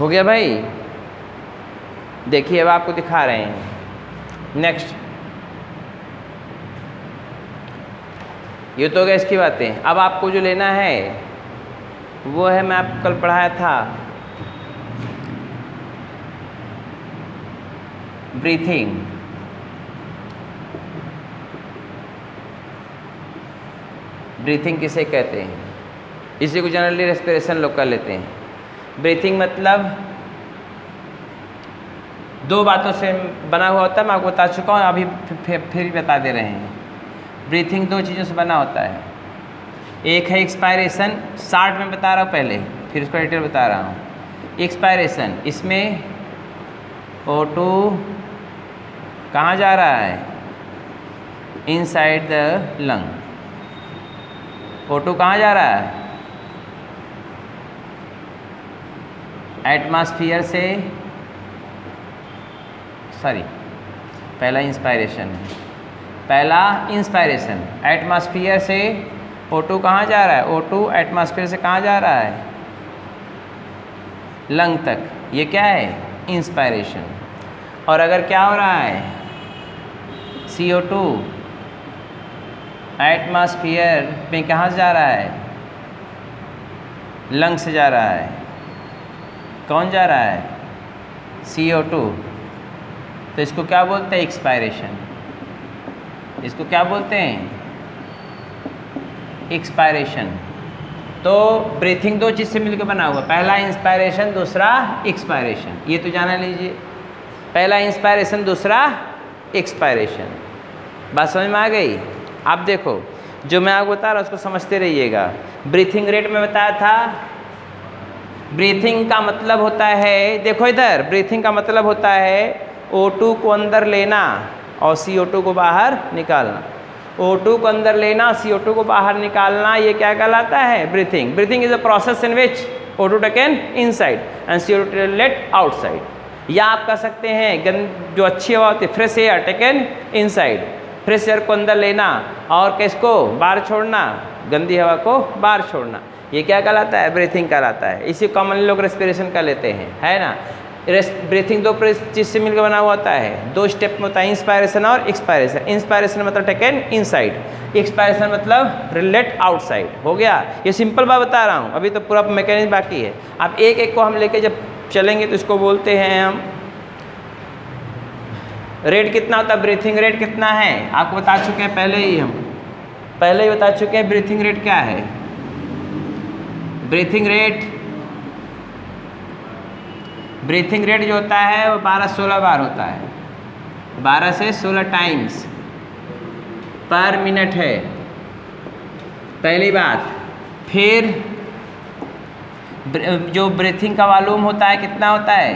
A: हो गया भाई? देखिए अब आपको दिखा रहे हैं। नेक्स्ट, ये तो हो गया इसकी बातें। अब आपको जो लेना है वो है, मैं आपको कल पढ़ाया था, ब्रीथिंग। ब्रीथिंग किसे कहते हैं? इसी को जनरली रेस्पिरेशन लोग कर लेते हैं। ब्रीथिंग मतलब दो बातों से बना हुआ होता है, मैं आपको बता चुका हूँ, अभी फिर बता दे रहे हैं। ब्रीथिंग दो चीज़ों से बना होता है। एक है एक्सपायरेशन, शार्ट में बता रहा हूँ पहले, फिर उसका डिटेल बता रहा हूँ। एक्सपायरेशन, इसमें O2 कहाँ जा रहा है? Inside the lung. O2 कहाँ जा रहा है? एटमॉस्फेयर से, सॉरी पहला इंस्पायरेशन है, पहला इंस्पायरेशन एटमॉस्फेयर से O2 कहाँ जा रहा है? O2 एटमॉस्फेयर से कहाँ जा रहा है? लंग तक। ये क्या है? इंस्पायरेशन। और अगर क्या हो रहा है? CO2 एटमॉस्फेयर में कहाँ से जा रहा है? लंग से जा रहा है। कौन जा रहा है? CO2। तो इसको क्या बोलते हैं? एक्सपायरेशन। इसको क्या बोलते हैं? एक्सपायरेशन। तो ब्रीथिंग दो चीज़ से मिलकर बना हुआ, पहला इंस्पायरेशन, दूसरा एक्सपायरेशन। ये तो जाना लीजिए, पहला इंस्पायरेशन, दूसरा एक्सपायरेशन। बात समझ में आ गई? आप देखो, जो मैं आपको बता रहा हूँ उसको समझते रहिएगा। ब्रीथिंग रेट में बताया था, ब्रीथिंग का मतलब होता है, देखो इधर, ब्रीथिंग का मतलब होता है O2 को अंदर लेना और CO2 को बाहर निकालना। O2 को अंदर लेना, CO2 को बाहर निकालना, ये क्या कहलाता है? Breathing. Breathing is a process in which O2 taken inside and CO2 let outside. या आप कह सकते हैं जो अच्छी हवा होती है, fresh air taken inside, fresh air को अंदर लेना और किसको बाहर छोड़ना? गंदी हवा को बाहर छोड़ना। ये क्या कहलाता है? ब्रीथिंग कहलाता है। इसी कॉमनली लोग रेस्पिरेशन कर लेते हैं, है ना। ब्रीथिंग दो चीज़ से मिलकर बना हुआ होता है, दो स्टेप में होता है, इंस्पायरेशन और एक्सपायरेशन। इंस्पायरेशन मतलब टेकन इनसाइड, एक्सपायरेशन मतलब रिलेट आउटसाइड। हो गया? ये सिंपल बात बता रहा हूँ, अभी तो पूरा मैकेनिज्म बाकी है। अब एक एक को हम लेके जब चलेंगे तो इसको बोलते हैं हम, रेट कितना होता है? ब्रीथिंग रेट कितना है आपको बता चुके हैं पहले ही, हम पहले ही बता चुके हैं ब्रीथिंग रेट क्या है। ब्रीथिंग रेट जो होता है वो 12-16 बार होता है, 12 से 16 टाइम्स पर मिनट है, पहली बात। फिर जो ब्रीथिंग का वॉल्यूम होता है कितना होता है?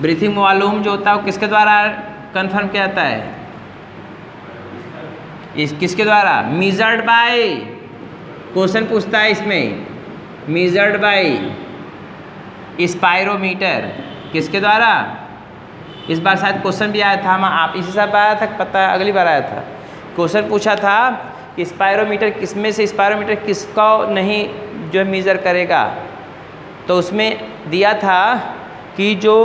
A: ब्रीथिंग वॉल्यूम जो होता है वो किसके द्वारा कंफर्म किया जाता है? किसके द्वारा? मेजर्ड बाय, क्वेश्चन पूछता है इसमें, मेजर्ड बाय स्पायरोमीटर। किसके द्वारा? इस बार शायद क्वेश्चन भी आया था, हम आप इसी साल आया था, पता अगली बार आया था, क्वेश्चन पूछा था कि स्पायरोमीटर किसमें से, स्पायरोमीटर किसका नहीं जो है मेज़र करेगा। तो उसमें दिया था कि जो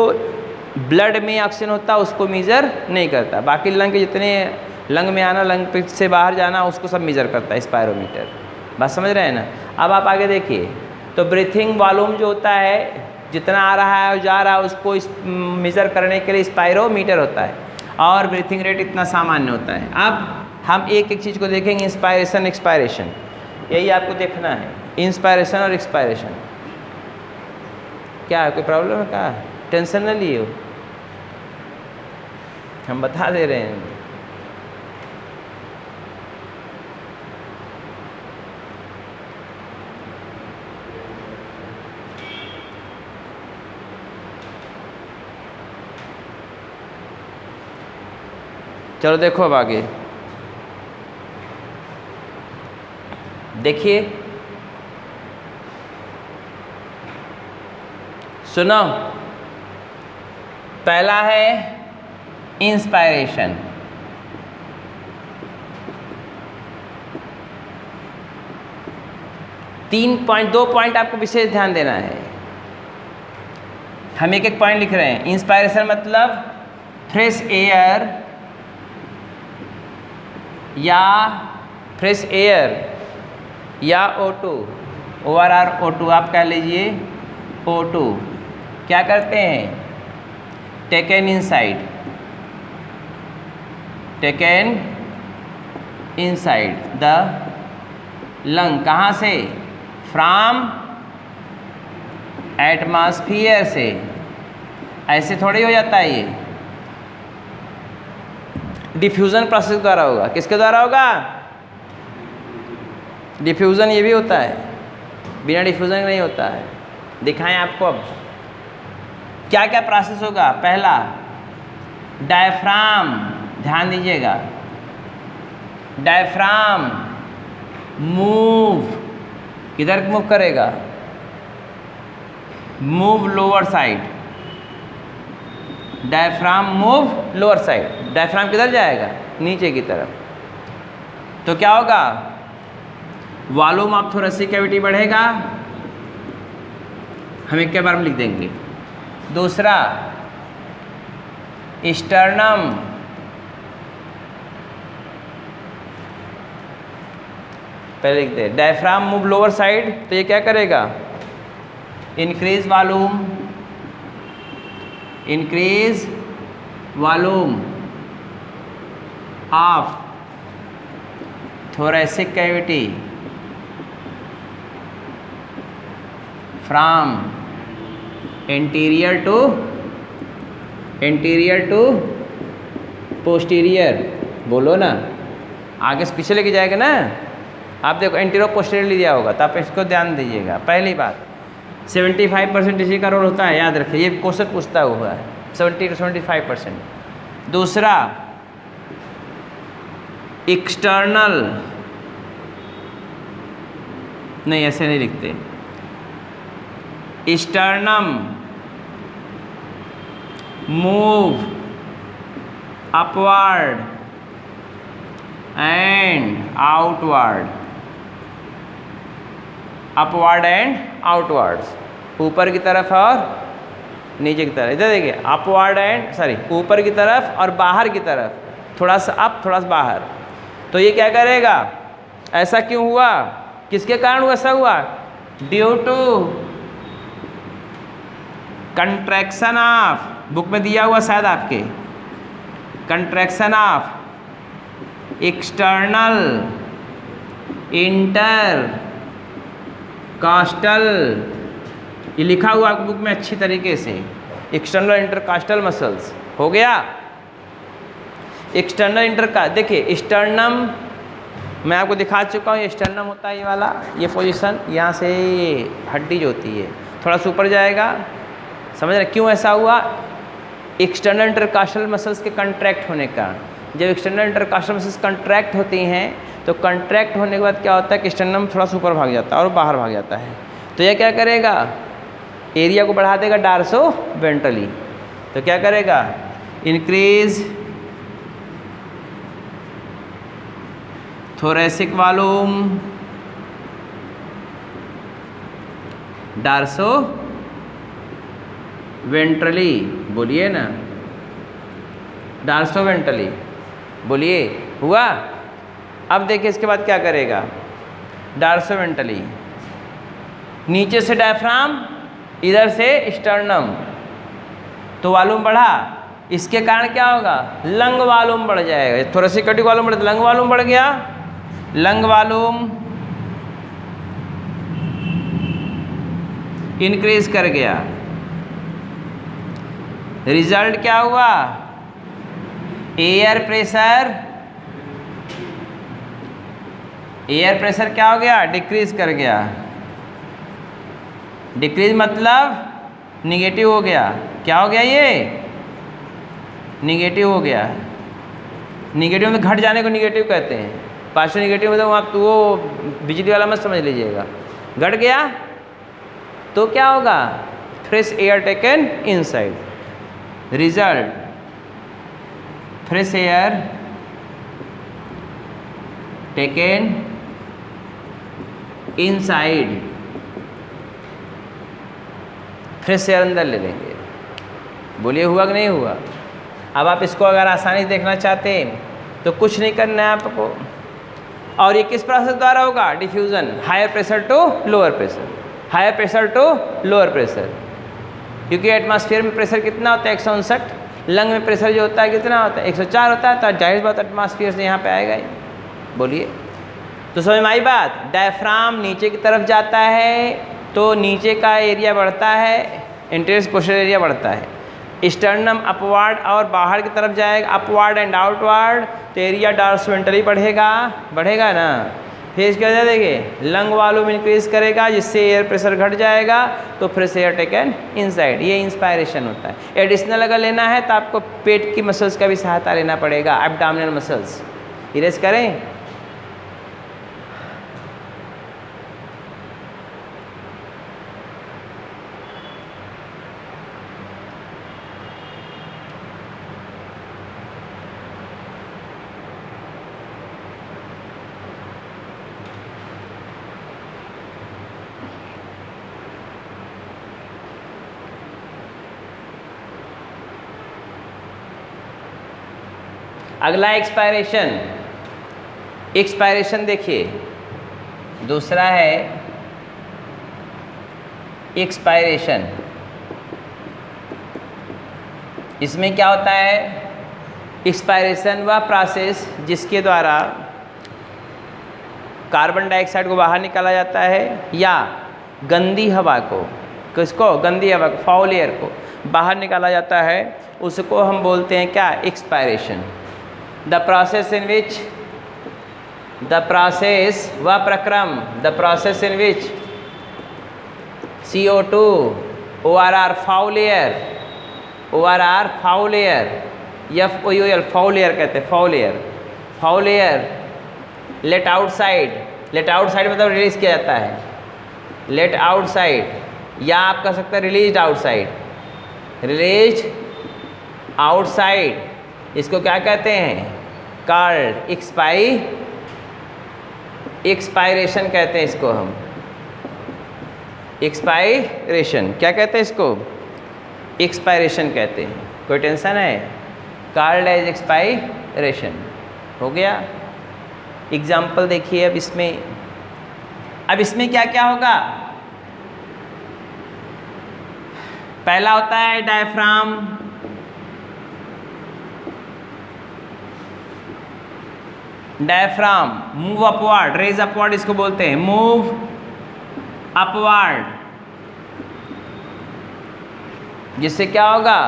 A: ब्लड में ऑक्सीजन होता है उसको मेज़र नहीं करता, बाकी लंग के जितने लंग में आना, लंग से बाहर जाना, उसको सब मेज़र करता है स्पायरोमीटर। बात समझ रहे हैं ना? अब आप आगे देखिए, तो ब्रीथिंग वॉल्यूम जो होता है, जितना आ रहा है और जा रहा है उसको मेज़र करने के लिए स्पायरोमीटर होता है, और ब्रीथिंग रेट इतना सामान्य होता है। अब हम एक एक चीज़ को देखेंगे, इंस्पायरेशन एक्सपायरेशन, यही आपको देखना है, इंस्पायरेशन और एक्सपायरेशन। क्या है, कोई प्रॉब्लम है? क्या टेंशन न लिए हो, हम बता दे रहे हैं। चलो देखो अब आगे देखिए, सुनो, पहला है इंस्पायरेशन। दो पॉइंट आपको विशेष ध्यान देना है। हम एक एक पॉइंट लिख रहे हैं। इंस्पायरेशन मतलब फ्रेश एयर या O2, ORR O2 आप कह लीजिए O2 क्या करते हैं, टेकन इनसाइड द लंग, कहाँ से, फ्रॉम एटमॉस्फेयर से। ऐसे थोड़ी हो जाता है, ये डिफ्यूज़न प्रोसेस द्वारा होगा। किसके द्वारा होगा, डिफ्यूज़न ये भी होता है, बिना डिफ्यूज़न नहीं होता है। दिखाएं आपको अब क्या क्या प्रोसेस होगा। पहला डायफ्राम, ध्यान दीजिएगा, डायफ्राम मूव, किधर मूव करेगा, move lower side, diaphragm move lower side. Diaphragm किधर जाएगा, नीचे की तरफ। तो क्या होगा, वॉल्यूम ऑफ थोरेसिक कैविटी बढ़ेगा, हम एक के बारे में लिख देंगे। दूसरा स्टर्नम, पहले लिखते हैं डायफ्राम मूव लोअर साइड, तो ये क्या करेगा, increase volume of thoracic cavity from anterior to posterior। बोलो ना, आगे से पीछे लेके जाएगा ना। आप देखो एंटीरियर पोस्टीरियर दिया होगा, तो आप इसको ध्यान दीजिएगा। पहली बात 75% इसी का रोल होता है, याद रखिए, ये क्वेश्चन पूछता हुआ है 70 to 75%। दूसरा एक्सटर्नल, नहीं ऐसे नहीं लिखते, sternum move upward and outwards, ऊपर की तरफ और नीचे की तरफ। इधर देखिए, ऊपर की तरफ और बाहर की तरफ, थोड़ा सा अप थोड़ा सा बाहर। तो ये क्या करेगा, ऐसा क्यों हुआ, किसके कारण ऐसा हुआ, due to contraction of, book में दिया हुआ शायद आपके, contraction of external intercostal, ये लिखा हुआ आपकी बुक में अच्छी तरीके से, एक्सटर्नल इंटरकास्टल मसल्स। हो गया एक्सटर्नल देखिए स्टर्नम मैं आपको दिखा चुका हूँ, ये स्टर्नम होता है, ये वाला, ये पोजीशन, यहाँ से हड्डी जो होती है थोड़ा सा ऊपर जाएगा। समझ रहे क्यों ऐसा हुआ, एक्सटर्नल इंटरकास्टल मसल्स के कंट्रैक्ट होने का। जब एक्सटर्नल इंटरकास्टल मसल्स कंट्रैक्ट होती हैं, तो कंट्रैक्ट होने के बाद क्या होता है कि स्टर्नम थोड़ा सा ऊपर भाग जाता है और बाहर भाग जाता है। तो यह क्या करेगा, एरिया को बढ़ा देगा डार्सो वेंट्रली। तो क्या करेगा, इंक्रीज थोरेसिक वॉल्यूम, डार्सो वेंट्रली, बोलिए ना, डार्सो वेंट्रली बोलिए, हुआ। अब देखिए इसके बाद क्या करेगा, डार्सो वेंट्रली, नीचे से डायफ्राम, इधर से स्टर्नम, तो वॉल्यूम बढ़ा। इसके कारण क्या होगा, लंग वॉल्यूम बढ़ जाएगा। थोरेसिक कैविटी वॉल्यूम बढ़, लंग वॉल्यूम बढ़ गया, लंग वॉल्यूम इंक्रीज कर गया। रिजल्ट क्या हुआ, एयर प्रेशर क्या हो गया, डिक्रीज कर गया। डिक्रीज मतलब निगेटिव हो गया। क्या हो गया, ये निगेटिव हो गया। निगेटिव में घट जाने को निगेटिव कहते हैं। पार्शियल निगेटिव मतलब आप तो वो बिजली वाला मत समझ लीजिएगा। घट गया तो क्या होगा, fresh air taken inside. Result fresh air taken inside, fresh air अंदर ले लेंगे। बोलिए हुआ कि नहीं हुआ? अब आप इसको अगर आसानी से देखना चाहते हैं तो कुछ नहीं करना है आपको। और ये किस प्रोसेस द्वारा होगा? Diffusion, higher pressure to lower pressure, higher pressure to lower pressure. क्योंकि एटमॉस्फेयर में प्रेशर कितना होता है? 159। लंग में प्रेशर जो होता है कितना होता है? 104 होता है। तो जाहिर बात एटमॉस्फेयर से यहाँ पे आएगा ही। बोलिए, तो समझ में आई बात? डायफ्राम नीचे की तरफ जाता है तो नीचे का एरिया बढ़ता है, इंटरनल पोस्टर एरिया बढ़ता है। स्टर्नम अपवार्ड और बाहर की तरफ जाएगा, अपवार्ड एंड आउटवार्ड, तो एरिया डॉर्सवेंट्रली बढ़ेगा, बढ़ेगा ना। फिर इसके बाद देखिए लंग वॉल्यूम इंक्रीज करेगा जिससे एयर प्रेशर घट जाएगा, तो फ्रेश एयर टेकन इनसाइड। ये इंस्पायरेशन होता है। एडिशनल अगर लेना है तो आपको पेट की मसल्स का भी सहायता लेना पड़ेगा, एब्डोमिनल मसल्स। इरेज करें। अगला एक्सपायरेशन। एक्सपायरेशन देखिए, दूसरा है एक्सपायरेशन। इसमें क्या होता है? एक्सपायरेशन वह प्रोसेस जिसके द्वारा कार्बन डाइऑक्साइड को बाहर निकाला जाता है या गंदी हवा को, किसको? गंदी हवा को, फाउल एयर को बाहर निकाला जाता है, उसको हम बोलते हैं क्या? Expiration. The process in which, the process व प्रक्रम, the process in which CO2, ORR foul air, ORR foul air, FOUL foul air कहते हैं, foul air, foul air let outside, let outside मतलब रिलीज किया जाता है, लेट आउटसाइड, या आप कह सकते हैं रिलीज आउटसाइड, रिलीज आउटसाइड। इसको क्या कहते हैं? कॉल्ड एक्सपायरेशन कहते हैं इसको हम, एक्सपायरेशन। क्या कहते हैं इसको? एक्सपायरेशन कहते हैं। कोई टेंशन है? Called as expiration. हो गया। एग्जाम्पल देखिए अब इसमें क्या क्या होगा? पहला होता है diaphragm, diaphragm move upward, raise upward इसको बोलते हैं, मूव अपवर्ड, जिससे क्या होगा?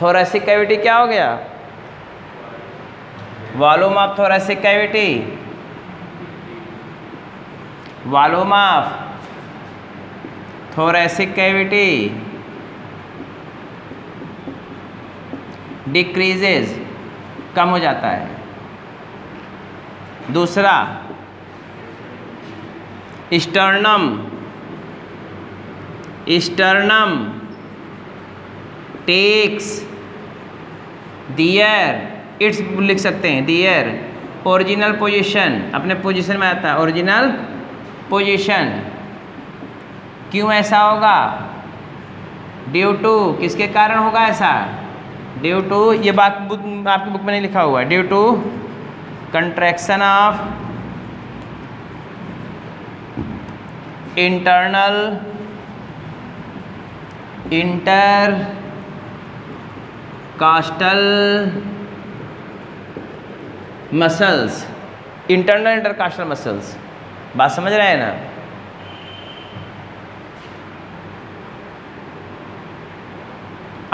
A: थोरैसिक कैविटी क्या हो गया? Volume of thoracic cavity, volume of thoracic cavity decreases, कम हो जाता है। दूसरा sternum, sternum takes their, it's लिख सकते हैं, दियर ओरिजिनल पोजीशन, अपने पोजीशन में आता है, ओरिजिनल पोजीशन। क्यों ऐसा होगा? ड्यू टू, किसके कारण होगा ऐसा? ड्यू टू, ये बात आपकी बुक में नहीं लिखा हुआ है, due to contraction of internal intercostal muscles, internal intercostal muscles. बात समझ रहे हैं ना?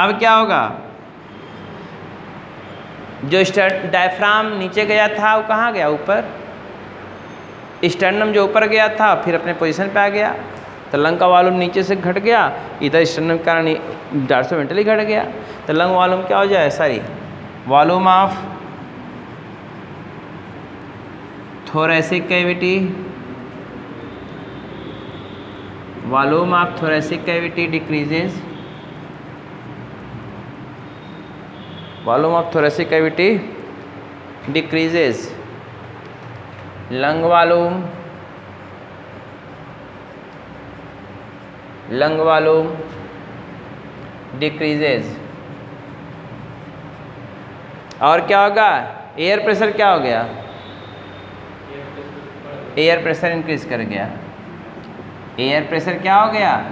A: अब क्या होगा? जो डायफ्राम नीचे गया था वो कहाँ गया? ऊपर। स्टर्नम जो ऊपर गया था फिर अपने पोजीशन पे आ गया, तो लंग का वॉल्यूम नीचे से घट गया, इधर स्टर्नम के कारण डॉर्सोवेंट्रली घट गया, तो लंग वॉल्यूम क्या हो जाए? Sorry, volume of thoracic cavity, volume of thoracic cavity decreases, volume of thoracic cavity decreases, lung volume, lung volume decreases. और क्या होगा? एयर प्रेशर क्या हो गया? एयर प्रेशर इंक्रीज कर गया। एयर प्रेशर क्या हो गया?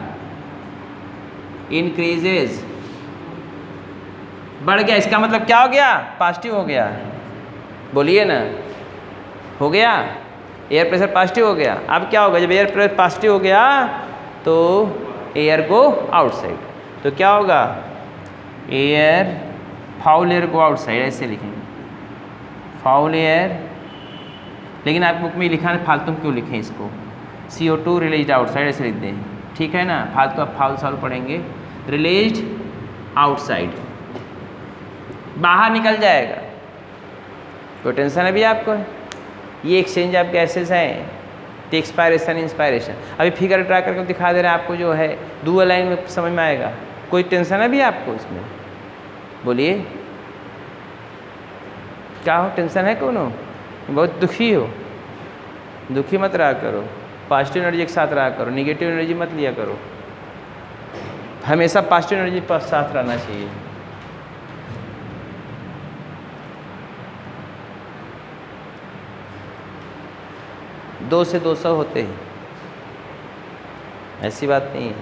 A: इंक्रीजेज, बढ़ गया। इसका मतलब क्या हो गया? पॉजिटिव हो गया। बोलिए ना, हो गया। एयर प्रेशर पॉजिटिव हो गया। अब क्या होगा? जब एयर प्रेशर पॉजिटिव हो गया तो एयर गो आउटसाइड। तो क्या होगा? Air, foul air go outside, ऐसे लिखेंगे फाउल एयर। लेकिन आप बुक में लिखा है, फालतू में क्यों लिखें इसको? CO2 रिलीज आउटसाइड ऐसे लिख दें, ठीक है ना? फालतू आप फाउल सॉल्व पढ़ेंगे। रिलीज आउटसाइड, बाहर निकल जाएगा। कोई टेंशन है भी आपको? ये एक्सचेंज ऑफ गैसेस हैं, तो एक्सपायरेशन इंस्पायरेशन। अभी फिगर ड्रा करके दिखा दे रहे हैं आपको, जो है डुअल लाइन में समझ में आएगा। कोई टेंशन है भी आपको इसमें? बोलिए, क्या हो? टेंशन है कौन हो? बहुत दुखी हो? दुखी मत रहा करो, पॉजिटिव एनर्जी के साथ रहा करो, निगेटिव एनर्जी मत लिया करो। हमेशा पॉजिटिव एनर्जी के साथ रहना चाहिए। दो से 200 होते हैं, ऐसी बात नहीं है।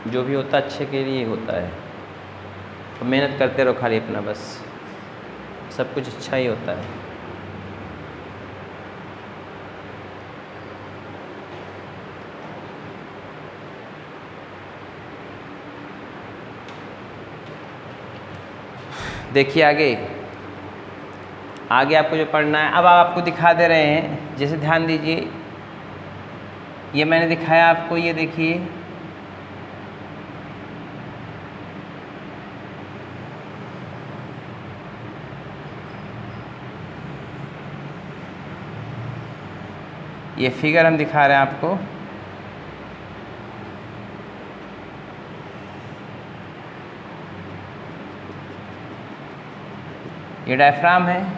A: जो भी होता अच्छे के लिए होता है। तो मेहनत करते रहो खाली अपना, बस सब कुछ अच्छा ही होता है। देखिए आगे आपको जो पढ़ना है, अब आपको दिखा दे रहे हैं। जैसे ध्यान दीजिए, ये मैंने दिखाया आपको, ये देखिए ये फिगर हम दिखा रहे हैं आपको। ये डायफ्राम है।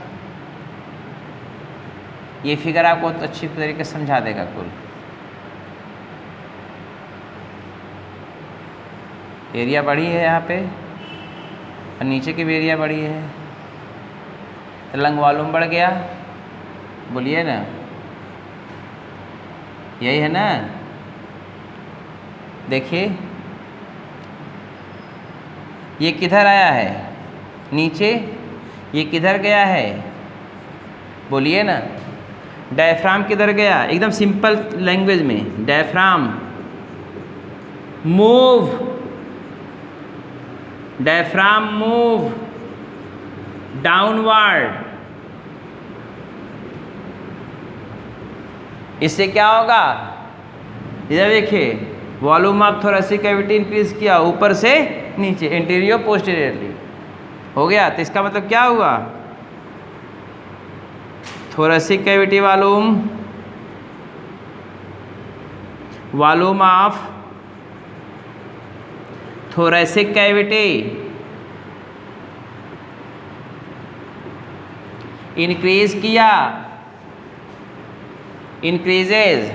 A: ये फिगर आपको बहुत अच्छी तरीके से समझा देगा कुल। एरिया बड़ी है यहाँ पे और नीचे की भी एरिया बड़ी है, तो लंग वॉल्यूम बढ़ गया। बोलिए ना, यही है ना? देखिए ये किधर आया है? नीचे। ये किधर गया है? बोलिए ना। डायफ्राम किधर गया? एकदम सिंपल लैंग्वेज में, diaphragm move, diaphragm move downward. इससे क्या होगा? इधर देखिए, volume of thoracic cavity increase किया ऊपर से नीचे, एंटीरियर पोस्टीरियरली हो गया। तो इसका मतलब क्या हुआ? Thoracic cavity volume of thoracic cavity increase किया, इंक्रीजेज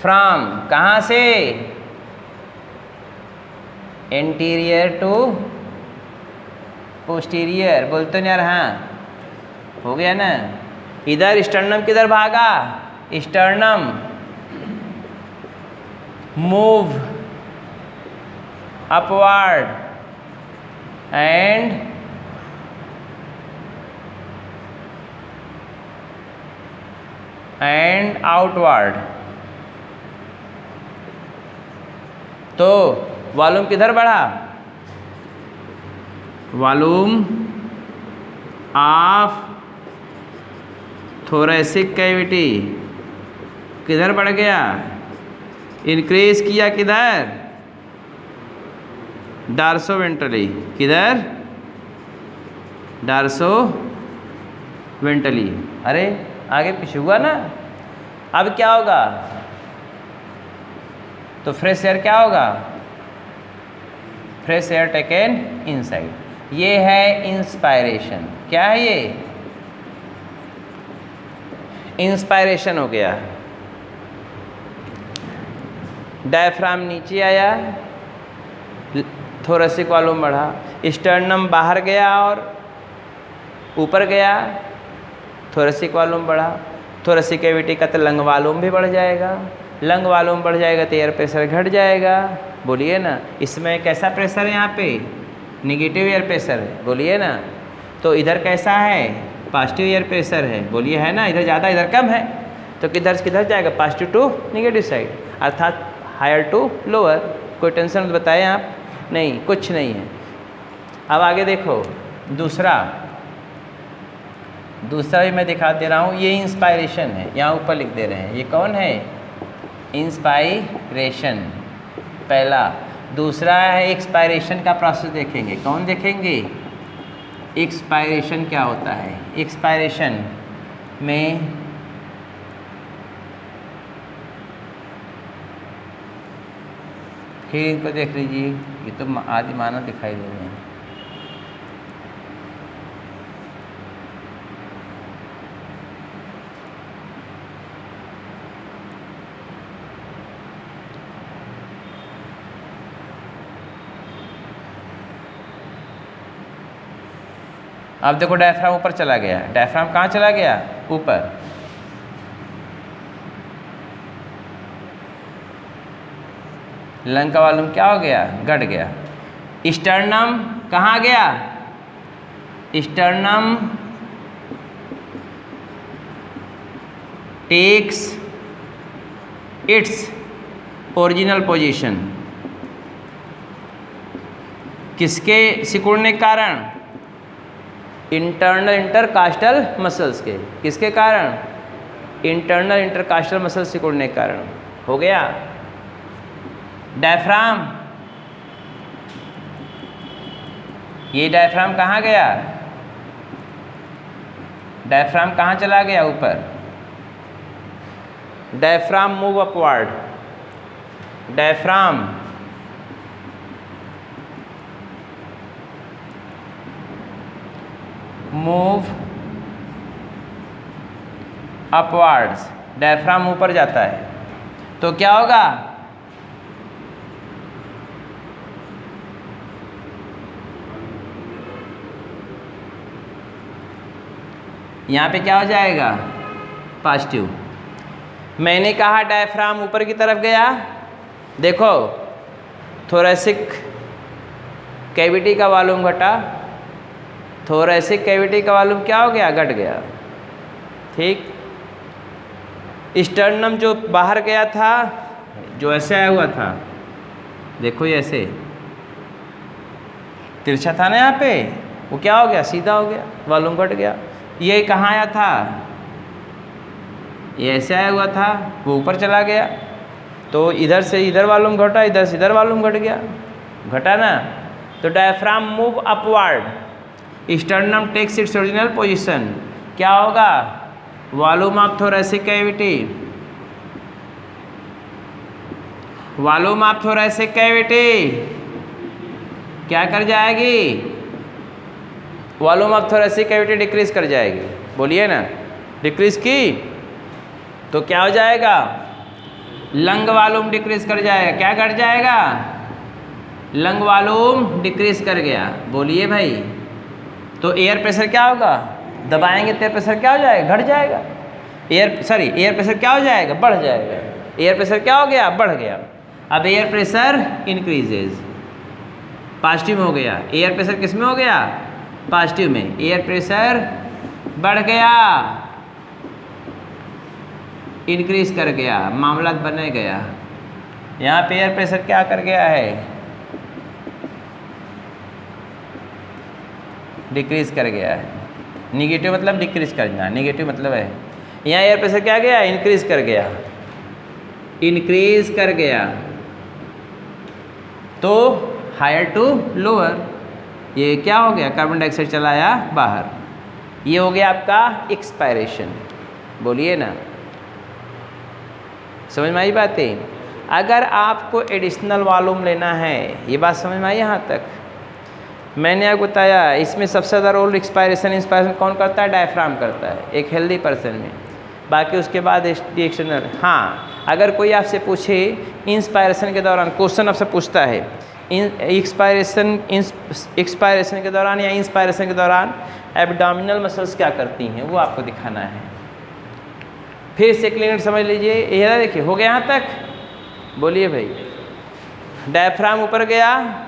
A: फ्रॉम, कहाँ से? Anterior to posterior. बोलते नहीं यार? हाँ, हो गया ना? इधर स्टर्नम किधर भागा? Sternum move upward and outward. तो वॉल्यूम किधर बढ़ा? वॉल्यूम ऑफ थोरेसिक कैविटी किधर बढ़ गया? इंक्रीज किया किधर? डार्सोवेंट्रली। किधर? डार्सोवेंट्रली। अरे आगे पीछे हुआ ना? अब क्या होगा? तो फ्रेश एयर क्या होगा? Fresh air taken inside. ये है इंस्पायरेशन। क्या है ये? इंस्पायरेशन हो गया। डायफ्राम नीचे आया, थोरेसिक वॉल्यूम बढ़ा। स्टर्नम बाहर गया और ऊपर गया, थोरेसिक वॉल्यूम बढ़ा। थोरेसिक कैविटी का तो लंग वॉल्यूम भी बढ़ जाएगा, लंग वॉल्यूम बढ़ जाएगा तो एयर प्रेशर घट जाएगा। बोलिए ना, इसमें कैसा प्रेशर है? यहाँ पे निगेटिव एयर प्रेशर है, बोलिए ना। तो इधर कैसा है? पॉजिटिव एयर प्रेशर है, बोलिए, है ना। इधर ज़्यादा इधर कम है, तो किधर जाएगा? पॉजिटिव टू निगेटिव साइड, अर्थात हायर टू लोअर। कोई टेंशन बताएं आप? नहीं, कुछ नहीं है। अब आगे देखो, दूसरा भी मैं दिखा दे रहा हूँ। ये इंस्पायरेशन है, यहाँ ऊपर लिख दे रहे हैं। ये कौन है? इंस्पायरेशन पहला। दूसरा है एक्सपायरेशन का प्रोसेस देखेंगे। कौन देखेंगे? एक्सपायरेशन क्या होता है। एक्सपायरेशन में फिर इनको देख लीजिए, ये तो आदि मानव दिखाई दे रहे हैं। अब देखो, डायफ्राम ऊपर चला गया। डायफ्राम कहाँ चला गया? ऊपर। लंग का वॉल्यूम क्या हो गया? घट गया। स्टर्नम कहाँ गया? Sternum takes its original position. किसके सिकुड़ने के कारण? इंटरनल इंटरकास्टल मसल्स के। किसके कारण? इंटरनल इंटरकास्टल मसल्स सिकुड़ने के कारण हो गया। डायफ्राम, ये डायफ्राम कहाँ गया? डायफ्राम कहाँ चला गया? ऊपर। Diaphragm move upward. Diaphragm move upwards. Diaphragm ऊपर जाता है तो क्या होगा? यहाँ पे क्या हो जाएगा? पॉजिटिव। मैंने कहा डायफ्राम ऊपर की तरफ गया। देखो, थोरेसिक कैविटी का वॉल्यूम घटा, थोरेसिक कैविटी का वॉल्यूम क्या हो गया? घट गया। ठीक। स्टर्नम जो बाहर गया था, जो ऐसे आया हुआ था, देखो ये ऐसे तिरछा था ना यहाँ पे, वो क्या हो गया? सीधा हो गया, वॉल्यूम घट गया। ये कहाँ आया था? ये ऐसे आया हुआ था, वो ऊपर चला गया, तो इधर से इधर वॉल्यूम घटा, इधर से इधर वॉल्यूम घट गया, घटा ना। तो diaphragm move upward, sternum takes its original position. क्या होगा? Volume of thoracic cavity, volume of thoracic cavity क्या कर जाएगी? Volume of thoracic cavity decrease कर जाएगी। बोलिए ना, डिक्रीज की तो क्या हो जाएगा? लंग वॉल्यूम डिक्रीज कर जाएगा। क्या कर जाएगा? लंग वॉल्यूम डिक्रीज कर गया। बोलिए भाई, तो एयर प्रेशर क्या होगा? दबाएंगे तो एयर प्रेशर क्या हो जाएगा? घट जाएगा। एयर प्रेशर क्या हो जाएगा? बढ़ जाएगा। एयर प्रेशर क्या हो गया? बढ़ गया। अब एयर प्रेशर इंक्रीजेज, पॉजिटिव हो गया। एयर प्रेशर किस में हो गया? पॉजिटिव में। एयर प्रेशर बढ़ गया, इंक्रीज कर गया, मामला बने गया। यहाँ पे एयर प्रेशर क्या कर गया है? डिक्रीज कर गया है। निगेटिव मतलब डिक्रीज करना, नेगेटिव मतलब है यहाँ एयर प्रेशर क्या गया? इंक्रीज कर गया, इंक्रीज कर गया। तो हायर टू लोअर, ये क्या हो गया? कार्बन डाइऑक्साइड चला आया बाहर। ये हो गया आपका एक्सपायरेशन। बोलिए ना, समझ में आई बातें? अगर आपको एडिशनल वॉल्यूम लेना है, ये बात समझ में आई यहाँ तक? मैंने आपको बताया इसमें सबसे ज़्यादा रोल इंस्पायरेशन कौन करता है? डायफ्राम करता है एक हेल्दी पर्सन में। बाकी उसके बाद एक्सटर्नल। हाँ, अगर कोई आपसे पूछे इंस्पायरेशन के दौरान, क्वेश्चन आपसे पूछता है एक्सपायरेशन के दौरान या इंस्पायरेशन के दौरान एब्डोमिनल मसल्स क्या करती हैं वो आपको दिखाना है। फिर से क्लियर समझ लीजिए, ये देखिए हो गया यहाँ तक, बोलिए भाई। डायफ्राम ऊपर गया,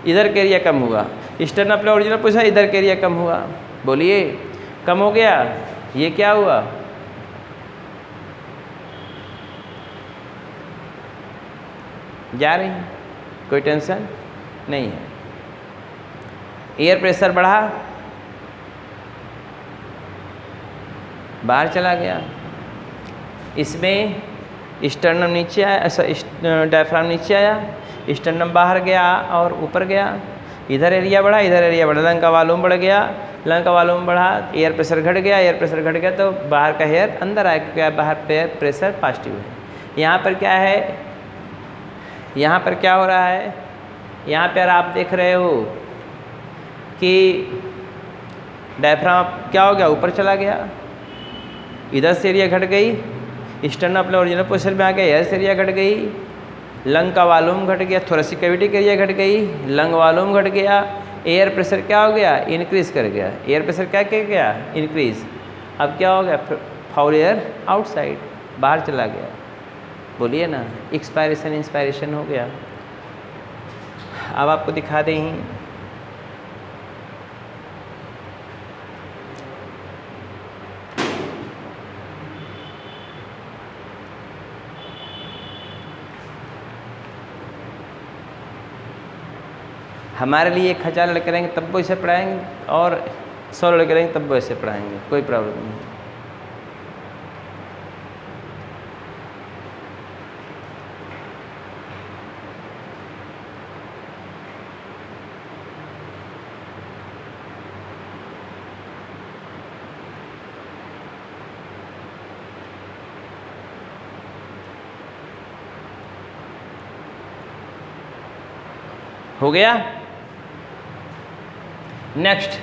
A: इधर का एरिया कम हुआ, स्टर्नम अपने ओरिजिनल पूछा, इधर का एरिया कम हुआ, बोलिए कम हो गया, ये क्या हुआ, जा रही है, कोई टेंशन नहीं है। एयर प्रेशर बढ़ा, बाहर चला गया, इसमें स्टर्नम नीचे आया, ऐसा डायफ्राम नीचे आया, स्टर्नम बाहर गया और ऊपर गया, इधर एरिया बढ़ा, इधर एरिया बढ़ा, लंग का वॉल्यूम बढ़ गया, लंग का वॉल्यूम बढ़ा, एयर प्रेशर घट गया, एयर प्रेशर घट गया तो बाहर का एयर अंदर आया, क्योंकि बाहर एयर प्रेशर पॉजिटिव है। यहाँ पर क्या है, यहाँ पर क्या हो रहा है, यहाँ पर आप देख रहे हो कि डायफ्राम क्या हो गया, ऊपर चला गया, इधर से एरिया घट गई, स्टर्नम अपने ओरिजिनल पोजीशन में आ गया, इधर से एरिया घट गई, लंग का वॉल्यूम घट गया, थोरेसिक कैविटी का एरिया घट गई, लंग वॉल्यूम घट गया, एयर प्रेशर क्या हो गया, इंक्रीज कर गया, एयर प्रेशर क्या कर गया, इंक्रीज। अब क्या हो गया, फाउल एयर आउटसाइड, बाहर चला गया, बोलिए ना, एक्सपायरेशन इंस्पायरेशन हो गया। अब आपको दिखा दें, हमारे लिए 1000 लड़के रहेंगे तब वो इसे पढ़ाएंगे, और 100 लड़के रहेंगे तब वो इसे पढ़ाएंगे, कोई प्रॉब्लम नहीं। हो गया, नेक्स्ट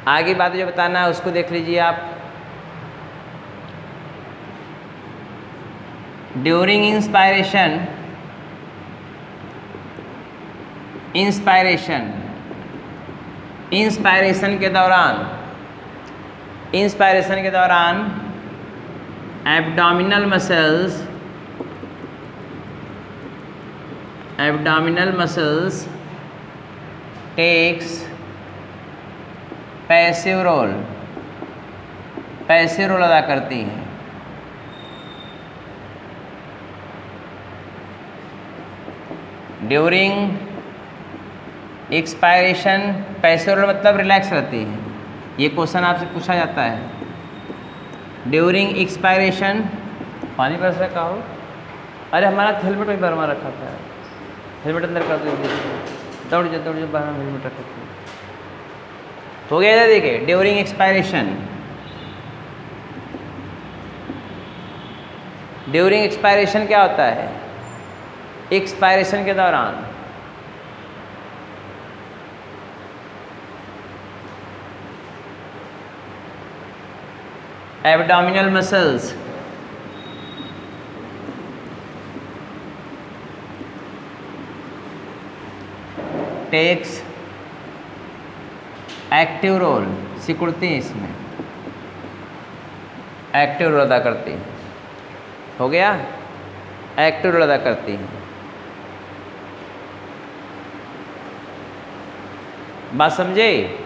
A: आगे बात जो बताना है उसको देख लीजिए आप। ड्यूरिंग इंस्पायरेशन, इंस्पायरेशन के दौरान, इंस्पायरेशन के दौरान abdominal muscles takes passive role अदा करती हैं। ड्यूरिंग एक्सपायरेशन पैसिव रोल मतलब रिलैक्स रहती है, ये क्वेश्चन आपसे पूछा जाता है। ड्यूरिंग एक्सपायरेशन, पानी बरस रखा हो, अरे हमारा हेलमेट में भरमा रखा था, हेलमेट अंदर कर दो, दौड़ जाओ बाहर, हेलमेट रखा था। हो गया इधर देखिए, ड्यूरिंग एक्सपायरेशन, ड्यूरिंग एक्सपायरेशन क्या होता है, एक्सपायरेशन के दौरान abdominal muscles takes active role, सिकुड़ती हैं इसमें, एक्टिव रोल अदा करती हैं। हो गया, एक्टिव रोल अदा करती हैं। बात समझे?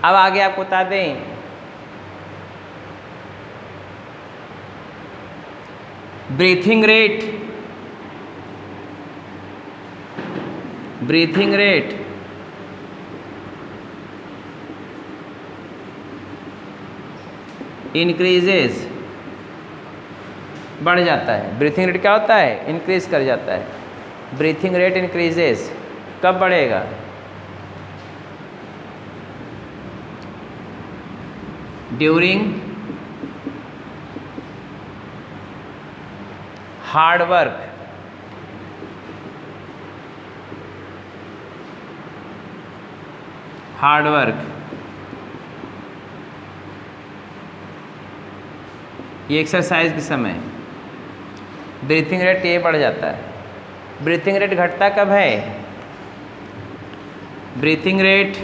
A: अब आगे आपको बता दें, ब्रीथिंग रेट इंक्रीजेज, बढ़ जाता है। ब्रीथिंग रेट क्या होता है, इंक्रीज कर जाता है। ब्रीथिंग रेट इंक्रीजेज, कब बढ़ेगा, ड्यूरिंग हार्ड वर्क, ये एक्सरसाइज के समय, ब्रीथिंग रेट ये बढ़ जाता है। ब्रीथिंग रेट घटता कब है? Breathing rate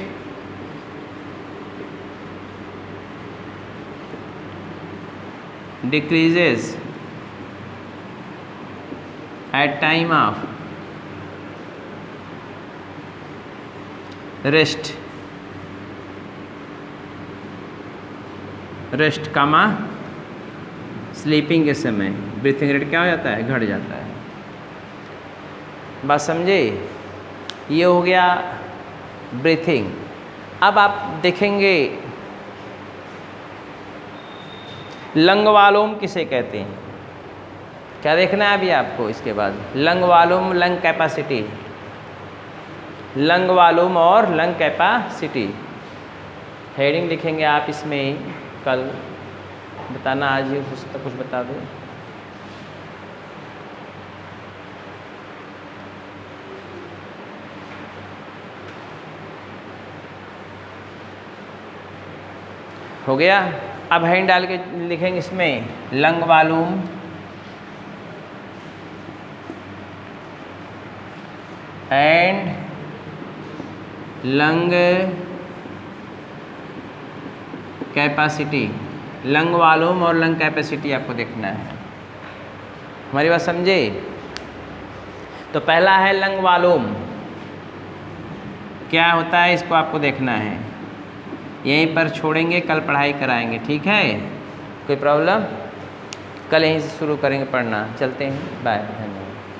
A: decreases at time of rest comma sleeping के समय ब्रीथिंग रेट क्या हो जाता है? घट जाता है। बात समझे? ये हो गया ब्रीथिंग। अब आप देखेंगे लंग वालोम किसे कहते हैं? क्या देखना है अभी आपको? इसके बाद लंग वालोम, लंग कैपेसिटी, लंग वालोम और लंग कैपेसिटी हेडिंग लिखेंगे आप इसमें। कल बताना, आज ही हो सकता कुछ बता दो। हो गया। अब हेडिंग डाल के लिखेंगे इसमें lung volume and lung capacity. Lung volume और लंग कैपेसिटी आपको देखना है। हमारी बात समझे? तो पहला है लंग वालूम, क्या होता है इसको आपको देखना है। यहीं पर छोड़ेंगे, कल पढ़ाई कराएंगे, ठीक है? कोई प्रॉब्लम? कल यहीं से शुरू करेंगे पढ़ना। चलते हैं, बाय।